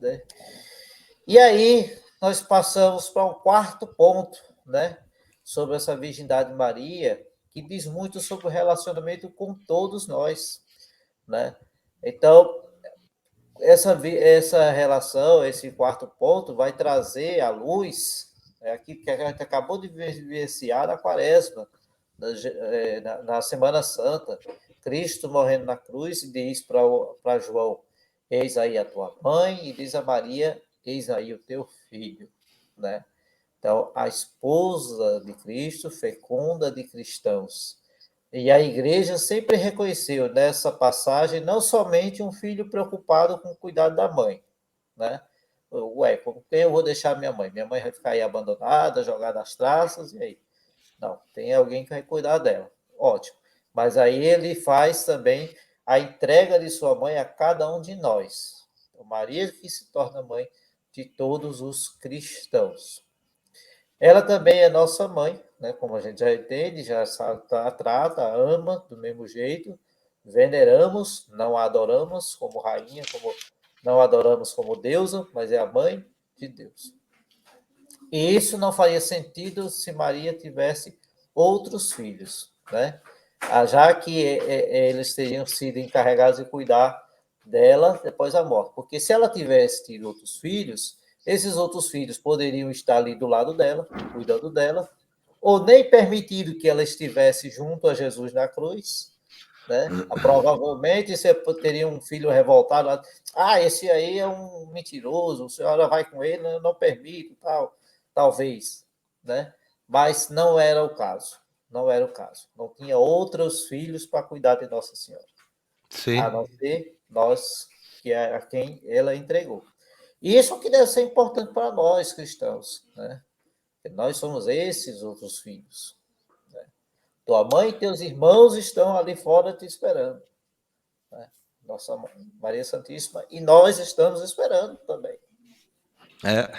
né? E aí nós passamos para um quarto ponto, né? Sobre essa virgindade de Maria, que diz muito sobre o relacionamento com todos nós, né? Então, essa relação, esse quarto ponto, vai trazer à luz aquilo que a gente acabou de vivenciar na Quaresma, na Semana Santa. Cristo morrendo na cruz e diz para João: eis aí a tua mãe, e diz a Maria: eis aí o teu filho. Né? Então, a esposa de Cristo, fecunda de cristãos. E a igreja sempre reconheceu nessa passagem não somente um filho preocupado com o cuidado da mãe, né? Ué, com quem eu vou deixar minha mãe? Minha mãe vai ficar aí abandonada, jogada às traças, e aí? Não, tem alguém que vai cuidar dela. Ótimo. Mas aí ele faz também a entrega de sua mãe a cada um de nós. Então, Maria que se torna mãe, de todos os cristãos. Ela também é nossa mãe, né? Como a gente já entende, já trata, ama do mesmo jeito, veneramos, não a adoramos como rainha, como não a adoramos como deusa, mas é a mãe de Deus. E isso não faria sentido se Maria tivesse outros filhos, né? Já que eles teriam sido encarregados de cuidar dela depois da morte. Porque se ela tivesse tido outros filhos, esses outros filhos poderiam estar ali do lado dela, cuidando dela, ou nem permitido que ela estivesse junto a Jesus na cruz, né? Provavelmente você teria um filho revoltado, esse aí é um mentiroso, a senhora vai com ele, eu não permito, tal, talvez, né? Mas não era o caso, não era o caso. Não tinha outros filhos para cuidar de Nossa Senhora, a Sim. não ser nós, que é a quem ela entregou. E isso que deve ser importante para nós cristãos, né? Nós somos esses outros filhos. Tua mãe e teus irmãos estão ali fora te esperando. Né? Nossa mãe, Maria Santíssima, e nós estamos esperando também. É.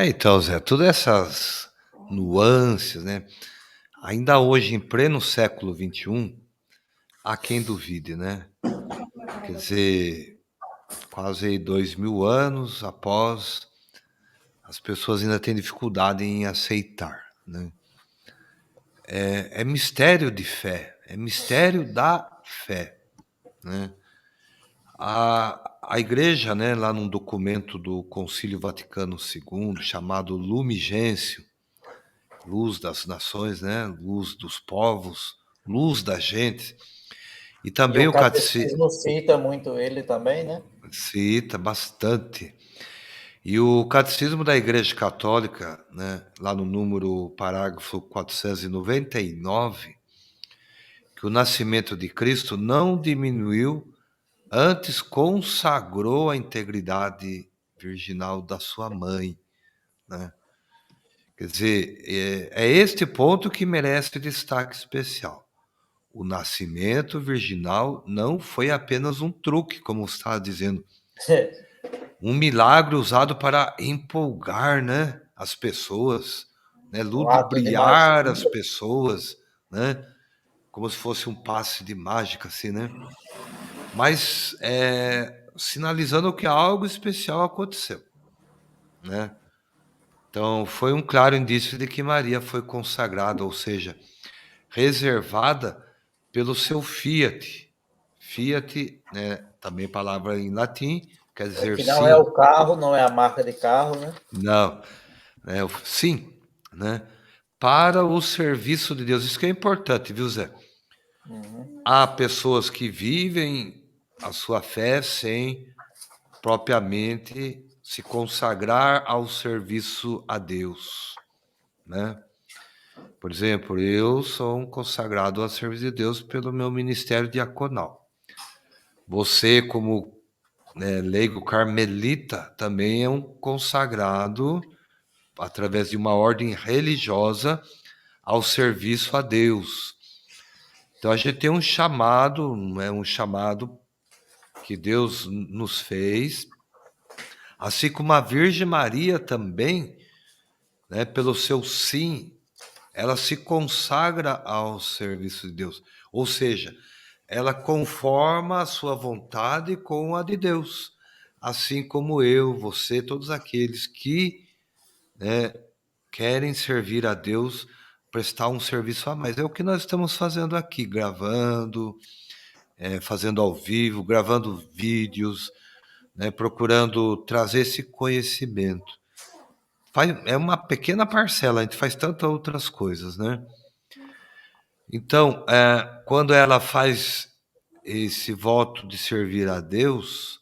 Então, Zé, todas essas nuances, né? Ainda hoje, em pleno século XXI, há quem duvide, né? Quer dizer, quase 2000 anos após, as pessoas ainda têm dificuldade em aceitar, né? É mistério de fé, é mistério da fé, né? A igreja, né, lá num documento do Concílio Vaticano II, chamado Lumen Gentium, luz das nações, né, luz dos povos, luz da gente, e E também o o catecismo catecismo cita muito ele também, né? cita bastante. E o Catecismo da Igreja Católica, né, lá no número parágrafo 499, que o nascimento de Cristo não diminuiu, antes consagrou a integridade virginal da sua mãe, né? Quer dizer, é este ponto que merece destaque especial. O nascimento virginal não foi apenas um truque, como está dizendo, um milagre usado para empolgar, né, as pessoas, né, Um ato de magia. ludibriar as pessoas, né, como se fosse um passe de mágica, assim, né? Mas sinalizando que algo especial aconteceu, né? Então, foi um claro indício de que Maria foi consagrada, ou seja, reservada pelo seu fiat. Fiat, né, também palavra em latim, quer dizer Que não é sim, o carro, não é a marca de carro, né? não, sim, né? Para o serviço de Deus. Isso que é importante, viu, Zé? Uhum. Há pessoas que vivem a sua fé sem propriamente se consagrar ao serviço a Deus, né? Por exemplo, eu sou um consagrado ao serviço de Deus pelo meu ministério diaconal. Você, como leigo carmelita, também é um consagrado através de uma ordem religiosa ao serviço a Deus. Então a gente tem um chamado, um chamado que Deus nos fez, assim como a Virgem Maria também, né, pelo seu sim, ela se consagra ao serviço de Deus. Ou seja, ela conforma a sua vontade com a de Deus. Assim como eu, você, todos aqueles que, né, querem servir a Deus, prestar um serviço a mais. É o que nós estamos fazendo aqui, gravando, fazendo ao vivo, gravando vídeos, né, procurando trazer esse conhecimento. É uma pequena parcela, a gente faz tantas outras coisas, né? Então, quando ela faz esse voto de servir a Deus,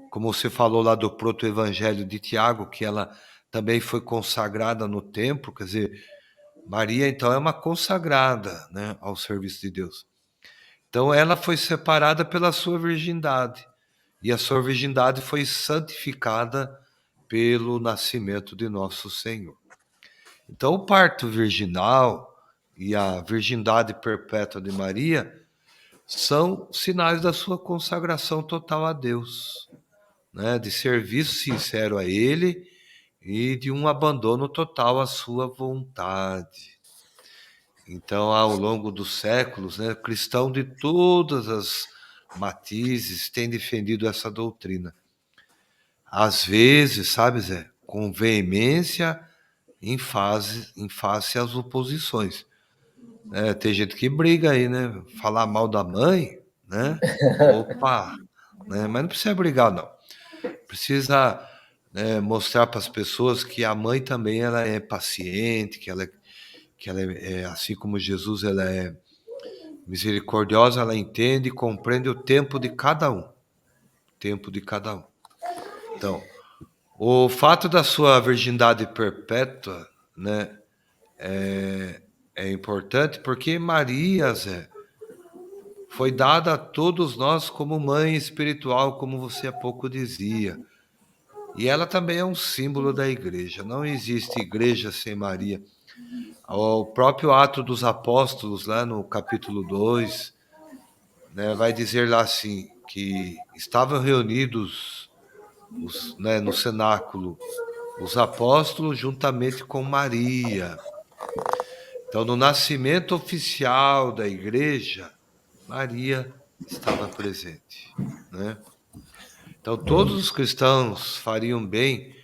como você falou lá do proto-evangelho de Tiago, que ela também foi consagrada no templo, quer dizer, Maria, então, é uma consagrada, né, ao serviço de Deus. Então, ela foi separada pela sua virgindade, e a sua virgindade foi santificada pelo nascimento de nosso Senhor. Então, o parto virginal e a virgindade perpétua de Maria são sinais da sua consagração total a Deus. né, de serviço sincero a Ele e de um abandono total à sua vontade. Então, ao longo dos séculos, né, cristãos de todas as matizes têm defendido essa doutrina. Às vezes, sabe, Zé, com veemência em face às oposições. Tem gente que briga aí, né? Falar mal da mãe, né? Opa, né? Mas não precisa brigar, não. Precisa, né, mostrar para as pessoas que a mãe também ela é paciente, que ela é assim como Jesus, ela é misericordiosa, ela entende e compreende o tempo de cada um. O tempo de cada um. Então, o fato da sua virgindade perpétua, né, é importante porque Maria, Zé, foi dada a todos nós como mãe espiritual, como você há pouco dizia. E ela também é um símbolo da igreja. Não existe igreja sem Maria. O próprio Ato dos Apóstolos, lá no capítulo 2, né, vai dizer lá assim, que estavam reunidos né, no cenáculo os apóstolos juntamente com Maria. Então, no nascimento oficial da igreja, Maria estava presente, né? Então, todos os cristãos fariam bem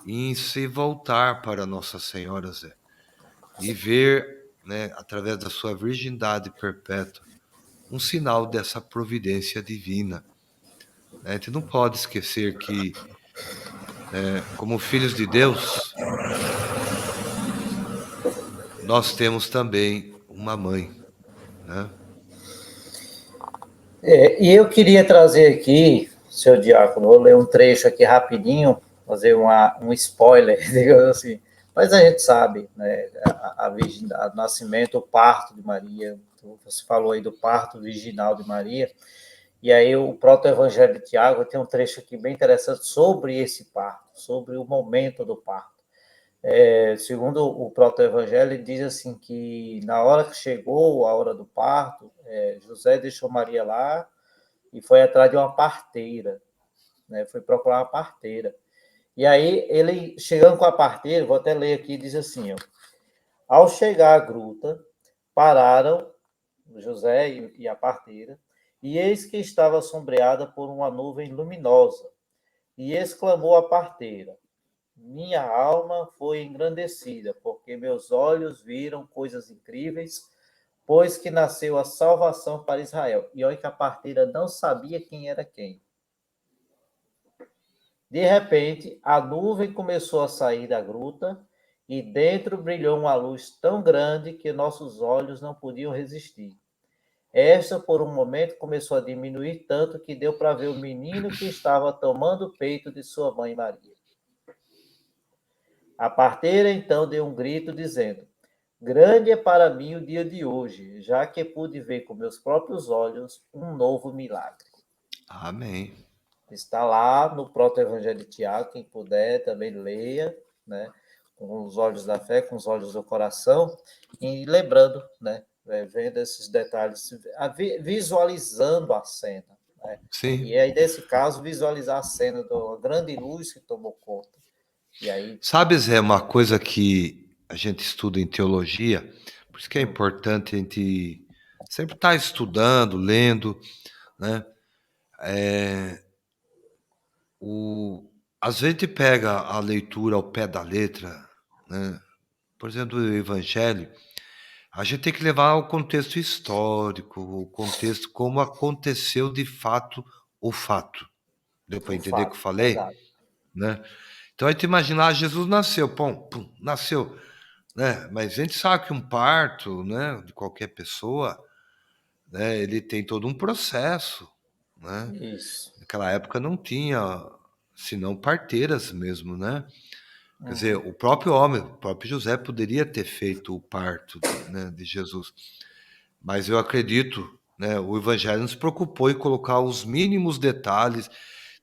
em se voltar para Nossa Senhora, Zé, e ver, né, através da sua virgindade perpétua, um sinal dessa providência divina. A gente não pode esquecer que, como filhos de Deus, nós temos também uma mãe, né? E eu queria trazer aqui, seu Diácono, vou ler um trecho aqui rapidinho, fazer um spoiler, digamos assim. Mas a gente sabe, né, a virgindade, o nascimento, o parto de Maria, você falou aí do parto virginal de Maria, e aí o proto-evangelho de Tiago tem um trecho aqui bem interessante sobre esse parto, sobre o momento do parto. Segundo o proto-evangelho, ele diz assim que na hora que chegou a hora do parto, José deixou Maria lá e foi atrás de uma parteira, né? Foi procurar uma parteira. E aí ele, chegando com a parteira, vou até ler aqui, diz assim, ó, ao chegar à gruta, pararam José e a parteira, e eis que estava sombreada por uma nuvem luminosa, e exclamou a parteira, minha alma foi engrandecida, porque meus olhos viram coisas incríveis, pois que nasceu a salvação para Israel. E olha que a parteira não sabia quem era quem. De repente, a nuvem começou a sair da gruta e dentro brilhou uma luz tão grande que nossos olhos não podiam resistir. Esta, por um momento, começou a diminuir tanto que deu para ver o menino que estava tomando o peito de sua mãe Maria. A parteira então deu um grito, dizendo: grande é para mim o dia de hoje, já que pude ver com meus próprios olhos um novo milagre. Amém. Está lá no proto-evangelho de Tiago, quem puder também leia, né? Com os olhos da fé, com os olhos do coração, e lembrando, né? Vendo esses detalhes, visualizando a cena. Né? E Sim. aí, nesse caso, visualizar a cena da grande luz que tomou conta. E aí. Sabe, Zé, uma coisa que a gente estuda em teologia, por isso que é Hum, importante a gente sempre estar estudando, lendo, né? Às vezes a gente pega a leitura ao pé da letra, né? Por exemplo, o Evangelho, a gente tem que levar o contexto histórico, o contexto como aconteceu de fato o fato. Deu para o entender o que fato, eu falei? verdade. Né? Então a gente imaginar, Jesus nasceu, pum, nasceu, né? Mas a gente sabe que um parto, né, de qualquer pessoa, né, ele tem todo um processo, né? Isso. Naquela época não tinha, senão parteiras mesmo, né? Quer dizer, Uhum. o próprio homem, o próprio José poderia ter feito o parto, né, de Jesus. Mas eu acredito, né, o Evangelho nos preocupou em colocar os mínimos detalhes,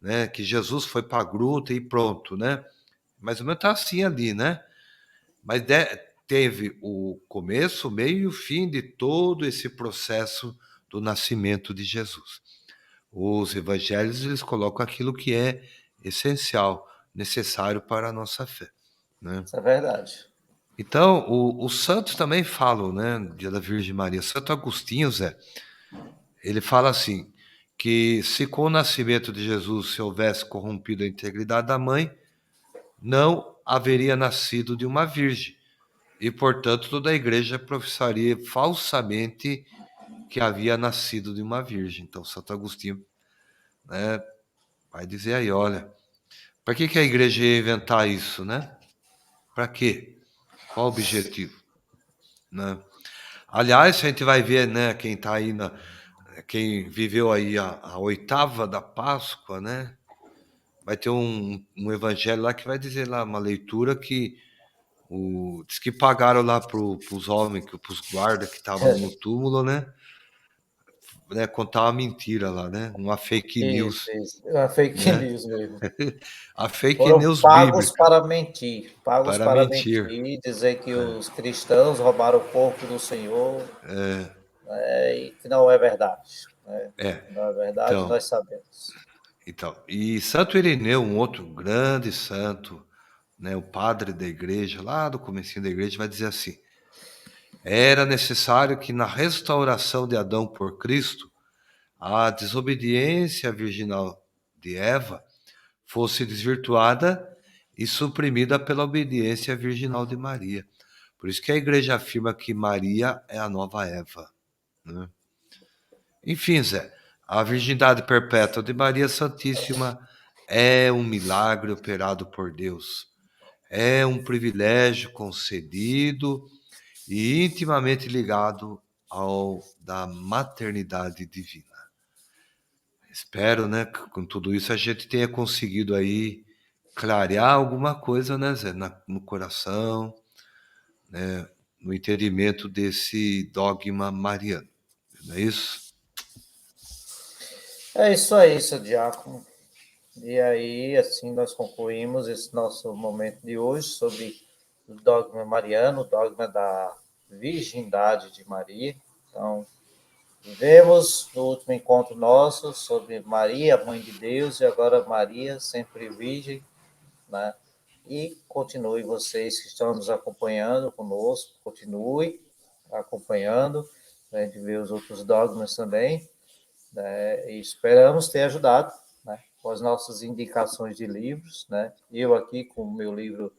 né, que Jesus foi para a gruta e pronto, né? Mais ou menos tá assim ali, né? Mas teve o começo, o meio e o fim de todo esse processo do nascimento de Jesus. Os evangelhos, eles colocam aquilo que é essencial, necessário para a nossa fé, né? Isso é verdade. Então, os santos também falam, né? Dia da Virgem Maria. Santo Agostinho, Zé, ele fala assim, que se com o nascimento de Jesus se houvesse corrompido a integridade da mãe, não haveria nascido de uma virgem. E, portanto, toda a igreja professaria falsamente que havia nascido de uma virgem. Então, Santo Agostinho, né, vai dizer aí, olha, para que a igreja ia inventar isso, né? Para quê? Qual o objetivo, né? Aliás, a gente vai ver, né, quem tá aí quem viveu aí a oitava da Páscoa, né? Vai ter um evangelho lá que vai dizer lá, uma leitura que diz que pagaram lá pros homens, pros guardas que estavam no túmulo, né, contar uma mentira lá, né? Uma fake Isso, news, isso. É uma fake né? news mesmo. A fake Foram news pagos bíblica, para mentir, pagos para para mentir. mentir, dizer que os cristãos roubaram o corpo do Senhor, e que não é verdade. Né? É, Não é verdade, então, nós sabemos. e Santo Ireneu, um outro grande santo, né, o padre da igreja, lá do comecinho da igreja, vai dizer assim: era necessário que na restauração de Adão por Cristo, a desobediência virginal de Eva fosse desvirtuada e suprimida pela obediência virginal de Maria. Por isso que a igreja afirma que Maria é a nova Eva, né? Enfim, Zé, a virgindade perpétua de Maria Santíssima é um milagre operado por Deus. É um privilégio concedido e intimamente ligado ao da maternidade divina. Espero, né, que com tudo isso a gente tenha conseguido aí clarear alguma coisa, né, Zé, no coração, né, no entendimento desse dogma mariano. Não é isso? É isso aí, seu Diácono. E aí, assim, nós concluímos esse nosso momento de hoje sobre o dogma mariano, o dogma da virgindade de Maria. Então, vivemos no último encontro nosso sobre Maria, Mãe de Deus, e agora Maria, sempre virgem, né? E continue vocês que estão nos acompanhando conosco, continue acompanhando, né, de ver os outros dogmas também, né? E esperamos ter ajudado, né, com as nossas indicações de livros, né? Eu aqui com o meu livro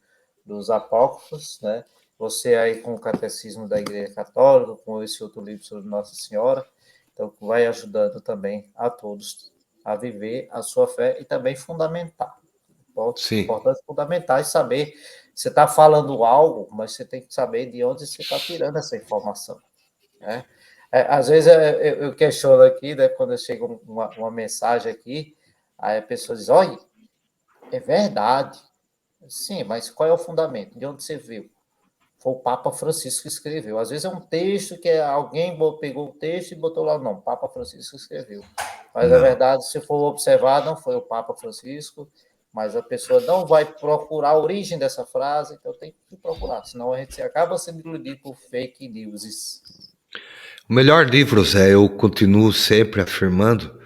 dos Apócrifos, né? Você aí com o Catecismo da Igreja Católica, com esse outro livro sobre Nossa Senhora, então vai ajudando também a todos a viver a sua fé e também fundamentar. Sim, Importante fundamentar e saber, você está falando algo, mas você tem que saber de onde você está tirando essa informação, né? Às vezes eu questiono aqui, né, quando chega uma mensagem aqui, aí a pessoa diz, olha, é verdade. Sim, mas qual é o fundamento? De onde você viu? Foi o Papa Francisco que escreveu. Às vezes é um texto que alguém pegou o texto e botou lá, não, o Papa Francisco escreveu. Mas a não. verdade, se for observar, não foi o Papa Francisco, mas a pessoa não vai procurar a origem dessa frase, então tem que procurar, senão a gente acaba sendo iludido por fake news. O melhor livro, Zé, eu continuo sempre afirmando,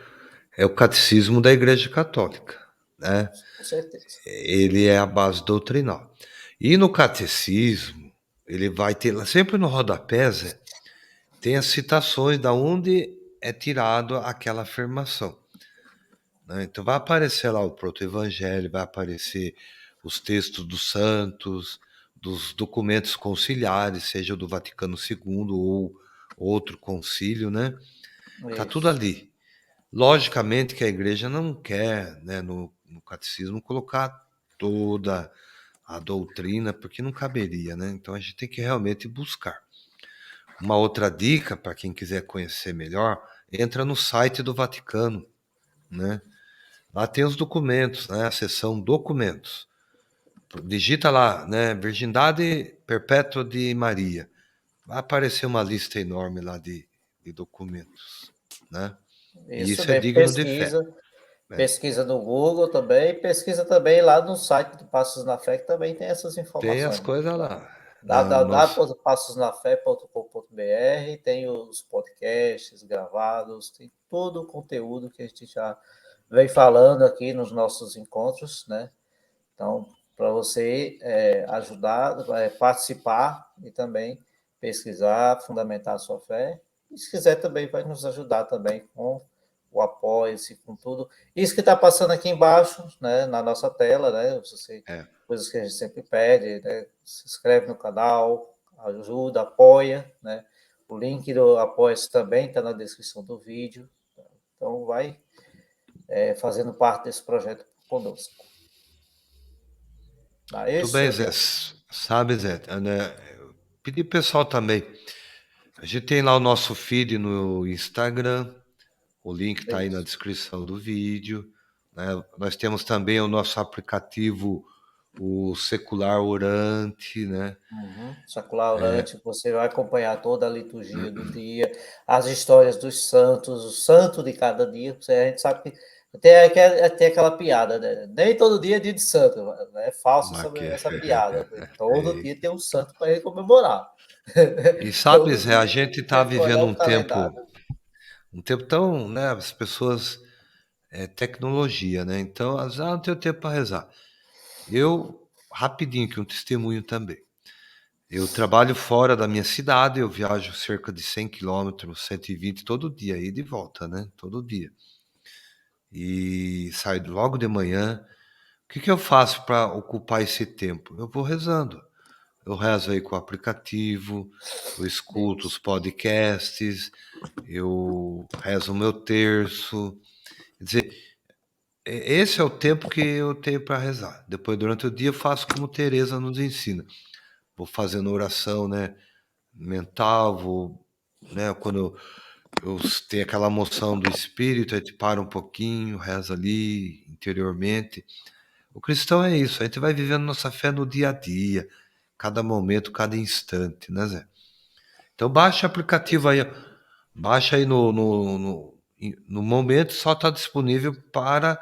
é o Catecismo da Igreja Católica, né? Com certeza. Ele é a base doutrinal. E no Catecismo, ele vai ter, sempre no rodapé, Zé, tem as citações da onde é tirado aquela afirmação, né? Então vai aparecer lá o proto-evangelho, vai aparecer os textos dos santos, dos documentos conciliares, seja do Vaticano II ou outro concílio, né? Tá tudo Isso. ali. Logicamente que a igreja não quer, né, no catecismo colocar toda a doutrina, porque não caberia, né? Então a gente tem que realmente buscar. Uma outra dica para quem quiser conhecer melhor, entra no site do Vaticano, né? Lá tem os documentos, né? A seção documentos. Digita lá, né? Virgindade Perpétua de Maria. Vai aparecer uma lista enorme lá de documentos, né? E Isso isso é mesmo. digno de fé, né? Pesquisa no Google também, pesquisa também lá no site do Passos na Fé, que também tem essas Tem as informações. coisas lá, né? Nós, www.passosnafé.com.br tem os podcasts gravados, tem todo o conteúdo que a gente já vem falando aqui nos nossos encontros, né? Então, para você ajudar, participar e também pesquisar, fundamentar a sua fé. E se quiser também vai nos ajudar também com o apoio-se, com tudo. Isso que está passando aqui embaixo, né, na nossa tela, né? Você, É, coisas que a gente sempre pede, né? Se inscreve no canal, ajuda, apoia, né? O link do Apoia-se também está na descrição do vídeo. Então, vai fazendo parte desse projeto conosco. Não é tudo bem, isso, Zé. André? Sabe, Zé, né? Pedir pro pessoal também. A gente tem lá o nosso feed no Instagram. O link É está aí na isso. descrição do vídeo, né? Nós temos também o nosso aplicativo, o Secular Orante, né? Uhum. Secular Orante, você vai acompanhar toda a liturgia do dia, as histórias dos santos, o santo de cada dia. A gente sabe que tem aquela piada, né? Nem todo dia é dia de santo. É falso Mas essa piada. Todo é. dia tem um santo para ele comemorar. E sabe, Todo Zé, dia a gente está tem que olhar vivendo o calendário. um tempo tão, né? As pessoas tecnologia, né? Então, não tenho tempo para rezar. Eu rapidinho que um testemunho também. Eu trabalho fora da minha cidade, eu viajo cerca de 100 quilômetros, 120 todo dia, ida e de volta, né? Todo dia. E saio logo de manhã. O que eu faço para ocupar esse tempo? Eu vou rezando. Eu rezo aí com o aplicativo, eu escuto os Isso. podcasts, eu rezo o meu terço. Quer dizer, esse é o tempo que eu tenho para rezar. Depois, durante o dia, eu faço como Teresa nos ensina. Vou fazendo oração, né, mental, vou, né, quando eu tenho aquela moção do espírito, aí te para um pouquinho, reza ali interiormente. O cristão é isso, a gente vai vivendo nossa fé no dia a dia, cada momento, cada instante, né, Zé? Então baixa o aplicativo aí, ó. Baixa aí no momento, só está disponível para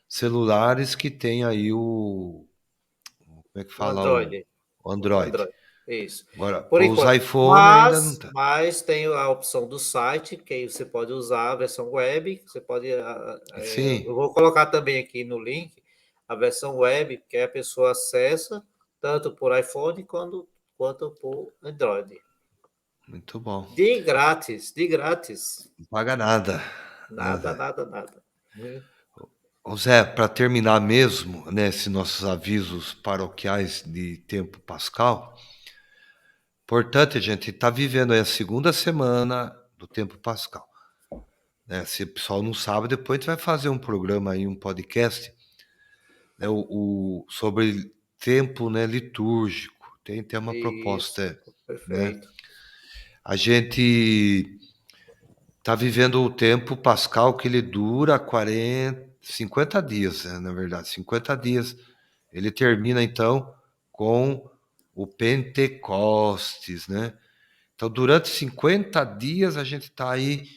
celulares que tem aí como é que O fala? Android. O O Android. Android. Isso. Agora, Por os enquanto. iPhone ainda não tá. Mas tem a opção do site, que aí você pode usar a versão web. Você pode. Eu Sim, vou colocar também aqui no link a versão web, que a pessoa acessa tanto por iPhone quanto por Android. muito bom. De grátis, de grátis. Não paga nada, né, Nada, Zé? nada, nada. Ô Zé, para terminar mesmo, né, esses nossos avisos paroquiais de tempo pascal, importante, a gente está vivendo aí a segunda semana do tempo pascal. Né? Se o pessoal não sabe, depois a gente vai fazer um programa aí, um podcast, né, sobre tempo, né, litúrgico. Tem uma Isso, proposta, né? perfeito. A gente está vivendo o tempo pascal que ele dura 50 dias, né, na verdade, 50 dias. Ele termina então com o Pentecostes, né? Então, durante 50 dias a gente está aí,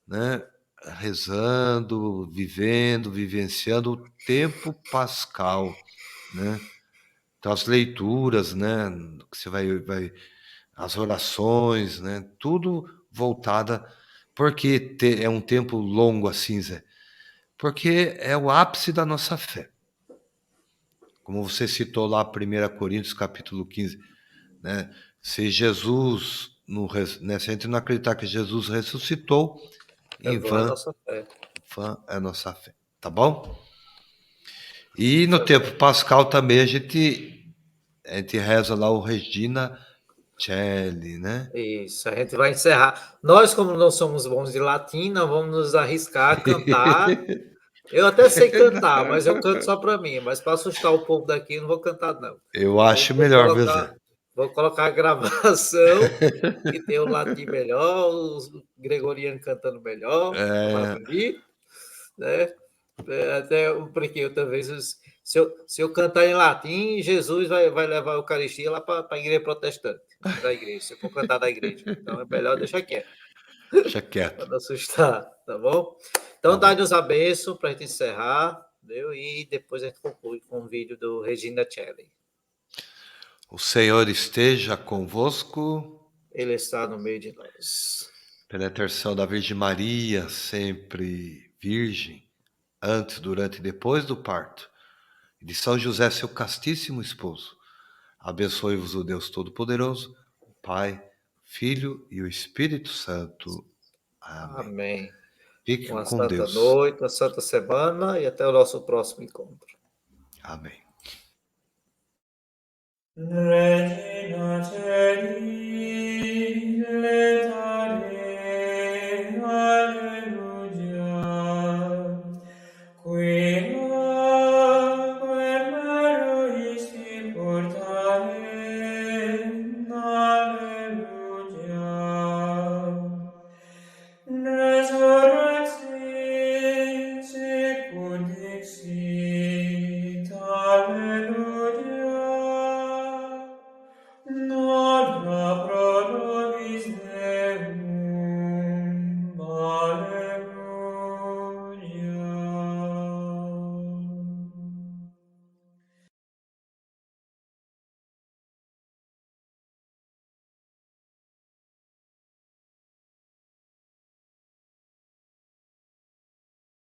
né, rezando, vivendo, vivenciando o tempo pascal, né? Então, as leituras, né, que você vai as orações, né, tudo voltada porque é um tempo longo assim, Zé? Porque é o ápice da nossa fé. Como você citou lá, 1 Coríntios capítulo 15, né? Se Jesus, né, se a gente não acreditar que Jesus ressuscitou, É em vã a vão, nossa fé. vã é a nossa fé. Tá bom? E no tempo Também. pascal também a gente reza lá o Regina Celli, né? Isso, a gente vai encerrar. Nós, como não somos bons de latim, não vamos nos arriscar a cantar. Eu até sei cantar, mas eu canto só para mim. Mas para assustar o povo daqui, eu não vou cantar, não. Eu Vou, acho vou melhor, viu, colocar, Zé? vou colocar a gravação, que tem o latim melhor, os gregorianos cantando melhor, mais É, bonito, né? Até porque eu talvez se eu cantar em latim, Jesus vai levar a Eucaristia lá para a igreja protestante, da igreja, se eu for cantar da igreja. Então é melhor deixar quieto, deixa para quieto. não assustar, tá bom? Tá Então bom. dá-nos a bênção para a gente encerrar, entendeu? E depois a gente conclui com o vídeo do Regina Celli. O Senhor esteja convosco, Ele está no meio de nós. pela intercessão da Virgem Maria, sempre Virgem. antes, durante e depois do parto, e de São José, seu castíssimo esposo. Abençoe-vos o Deus Todo-Poderoso, o Pai, Filho e o Espírito Santo. Amém. Amém. Fique Uma com santa Deus. noite, uma santa semana e até o nosso próximo encontro. Amém. Regina Celi, letare, alleluia. Qui